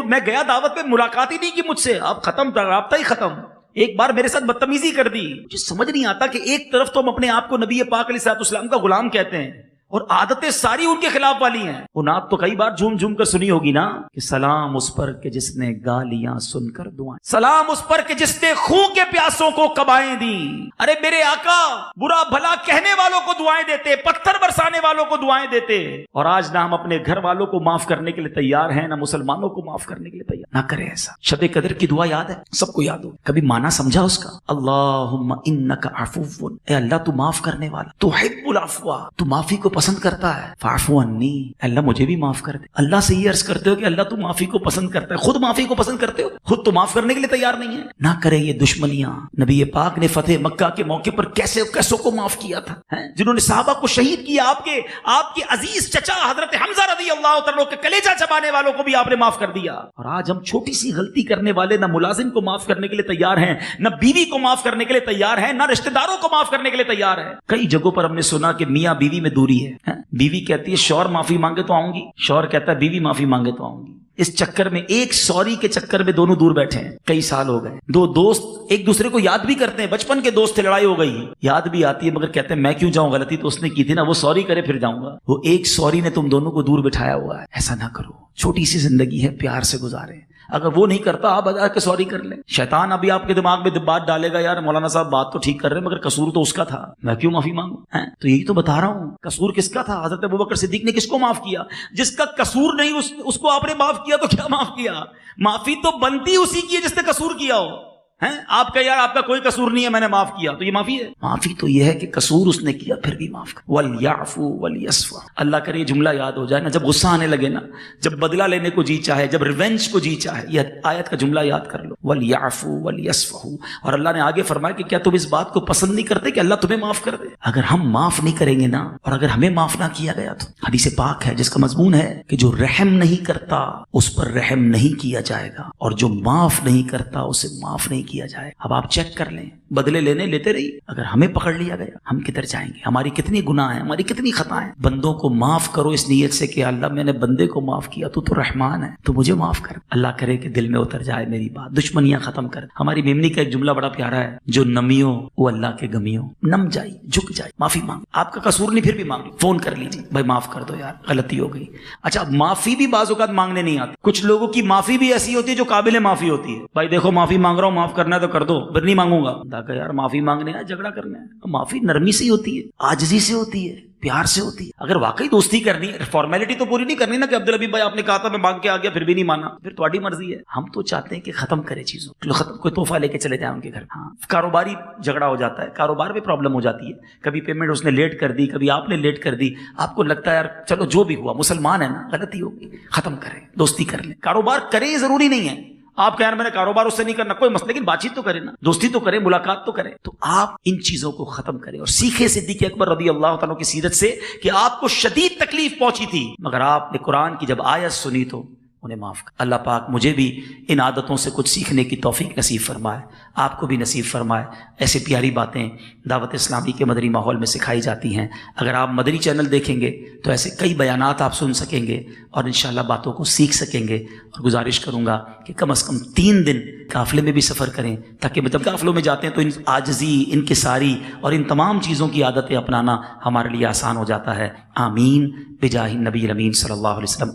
میں گیا دعوت پہ، ملاقات ہی نہیں کی مجھ سے، اب ختم، رابطہ ہی ختم. ایک بار میرے ساتھ بدتمیزی کر دی. مجھے سمجھ نہیں آتا کہ ایک طرف تو ہم اپنے آپ کو نبی پاک علیہ الصلوۃ والسلام کا غلام کہتے ہیں اور عادتیں ساری ان کے خلاف والی ہیں. وہ نعت تو کئی بار جھوم جھوم کر سنی ہوگی نا کہ سلام اس پر کہ جس نے گالیاں سن کر دعائیں، سلام اس پر کہ جس نے خون کے پیاسوں کو قبائیں دی. ارے میرے آقا برا بھلا کہنے والوں کو دعائیں دیتے، پتھر برسانے والوں کو دعائیں دیتے. اور آج نہ ہم اپنے گھر والوں کو معاف کرنے کے لیے تیار ہیں، نہ مسلمانوں کو معاف کرنے کے لیے تیار. نہ کرے ایسا. شب قدر کی دعا یاد ہے؟ سب کو یاد ہو. کبھی معنی سمجھا اس کا؟ اللہم انک عفو، اے اللہ تو معاف کرنے والا، تحب العفو، تو معافی کو پسند کرتا ہے. فاعف عنی، اللہ مجھے بھی معاف کر دے. اللہ سے یہ عرض کرتے ہو کہ اللہ تو معافی کو پسند کرتا ہے، خود معافی کو پسند کرتے ہو، خود تو معاف کرنے کے لیے تیار نہیں ہے. نہ کرے یہ دشمنیاں. نبی پاک نے فتح مکہ کے موقع پر کیسوں کو معاف کیا تھا، جنہوں نے صحابہ کو شہید کیا. آپ کے عزیز چچا حضرت حمزہ رضی اللہ عنہ کے کلیجہ چبانے والوں کو بھی آپ نے معاف کر دیا. اور آج ہم چھوٹی سی غلطی کرنے والے نہ ملازم کو معاف کرنے کے لیے تیار ہیں، نہ بیوی کو معاف کرنے کے لیے تیار ہیں، نہ رشتہ داروں کو معاف کرنے کے لیے تیار ہیں. کئی جگہوں پر ہم نے سنا کہ میاں بیوی میں دوری ہے. بیوی کہتی ہے شوہر معافی مانگے تو آؤں گی، شوہر کہتا ہے بیوی معافی مانگے تو آؤں گی. اس چکر میں، ایک سوری کے چکر میں دونوں دور بیٹھے ہیں. کئی سال ہو گئے. دو دوست ایک دوسرے کو یاد بھی کرتے ہیں، بچپن کے دوست تھے، لڑائی ہو گئی، یاد بھی آتی ہے، مگر کہتے ہیں میں کیوں جاؤں، غلطی تو اس نے کی تھی نا، وہ سوری کرے پھر جاؤں گا. وہ ایک سوری نے تم دونوں کو دور بٹھایا ہوا ہے. ایسا نہ کرو، چھوٹی سی زندگی ہے، پیار سے گزارے. اگر وہ نہیں کرتا آپ بجا کے سوری کر لیں. شیطان ابھی آپ کے دماغ میں بات ڈالے گا، یار مولانا صاحب بات تو ٹھیک کر رہے ہیں مگر قصور تو اس کا تھا، میں کیوں معافی مانگوں؟ تو یہی تو بتا رہا ہوں، قصور کس کا تھا؟ حضرت ابوبکر صدیق نے کس کو معاف کیا؟ جس کا قصور نہیں اس کو آپ نے معاف کیا. تو کیا معاف کیا؟ معافی تو بنتی اسی کی ہے جس نے قصور کیا ہو. آپ کا یار آپ کا کوئی قصور نہیں ہے، میں نے معاف کیا، تو یہ معافی ہے؟ معافی تو یہ ہے کہ قصور اس نے کیا پھر بھی معاف کر. وَلْيَعْفُوا وَلْيَصْفَحُوا. اللہ کرے یہ جملہ یاد ہو جائے نا، جب غصہ آنے لگے نا، جب بدلہ لینے کو جی چاہے، جب ریونج کو جی چاہے، یہ آیت کا جملہ یاد کر لو، وَلْيَعْفُوا وَلْيَصْفَحُوا. اور اللہ نے آگے فرمایا کہ کیا تم اس بات کو پسند نہیں کرتے کہ اللہ تمہیں معاف کر دے؟ اگر ہم معاف نہیں کریں گے نا، اور اگر ہمیں معاف نہ کیا گیا تو حدیث پاک ہے جس کا مضمون ہے کہ جو رحم نہیں کرتا اس پر رحم نہیں کیا جائے گا، اور جو معاف نہیں کرتا اسے معاف نہیں کیا جائے گا. اب آپ چیک کر لیں، بدلے لیتے رہیے. اگر ہمیں پکڑ لیا گیا ہم کدھر جائیں گے؟ ہماری کتنی گناہ ہیں، ہماری کتنی خطائیں. بندوں کو معاف کرو اس نیت سے کہ اللہ میں نے بندے کو معاف کیا، تو رحمان ہے، تو مجھے معاف کر. اللہ کرے کہ دل میں اتر جائے میری بات، دشمنیاں ختم کر. ہماری میمنی کا ایک جملہ بڑا پیارا ہے، جو نمیوں وہ اللہ کے گمیوں، نم جائی جھک جائے. معافی مانگ، آپ کا قصور نہیں پھر بھی مانگ، فون کر لیجیے بھائی معاف کر دو یار، غلطی ہو گئی. اچھا معافی بھی بعض اوقات مانگنے نہیں آتی. کچھ لوگوں کی معافی بھی ایسی ہوتی ہے جو قابل معافی ہوتی ہے. بھائی دیکھو معافی مانگ رہا ہوں، معاف کرنا ہے تو کر دو، پھر نہیں مانگوں گا. یار معافی مانگنے ہے، جھگڑا کرنا ہے. معافی نرمی سے ہوتی ہے، عاجزی سے ہوتی ہے. پیار سے ہوتی ہے. اگر واقعی دوستی کرنی ہے, فارمیلٹی تو پوری نہیں کرنی نا کہ عبدالحبیب بھائی آپ نے کہا تھا میں مانگ کے آ گیا پھر بھی نہیں مانا, پھر تمہاری مرضی ہے. ہم تو چاہتے ہیں کہ ختم کرے چیزوں, کوئی تحفہ لے کے چلے جائیں ان کے گھر. ہاں, کاروباری جھگڑا ہو جاتا ہے, کاروبار میں پرابلم ہو جاتی ہے, کبھی پیمنٹ اس نے لیٹ کر دی, کبھی آپ نے لیٹ کر دی, آپ کو لگتا ہے یار چلو جو بھی ہوا مسلمان ہے نا, غلطی ہوگی, ختم کریں, دوستی کر لیں. کاروبار کریں یہ ضروری نہیں ہے, آپ کہہ رہے میں نے کاروبار اس سے نہیں کرنا, کوئی مسئلہ, لیکن بات چیت تو کریں نا, دوستی تو کریں, ملاقات تو کریں. تو آپ ان چیزوں کو ختم کریں اور سیکھیں صدیق اکبر رضی اللہ تعالیٰ کی سیرت سے کہ آپ کو شدید تکلیف پہنچی تھی مگر آپ نے قرآن کی جب آیت سنی تو انہیں معاف کر. اللہ پاک مجھے بھی ان عادتوں سے کچھ سیکھنے کی توفیق نصیب فرمائے, آپ کو بھی نصیب فرمائے. ایسے پیاری باتیں دعوت اسلامی کے مدنی ماحول میں سکھائی جاتی ہیں. اگر آپ مدنی چینل دیکھیں گے تو ایسے کئی بیانات آپ سن سکیں گے اور انشاءاللہ باتوں کو سیکھ سکیں گے. اور گزارش کروں گا کہ کم از کم 3 دن قافلے میں بھی سفر کریں, تاکہ جب قافلوں میں جاتے ہیں تو ان عاجزی, انکساری اور ان تمام چیزوں کی عادتیں اپنانا ہمارے لیے آسان ہو جاتا ہے. آمین بجاہ النبی الامین صلی اللہ علیہ وسلم.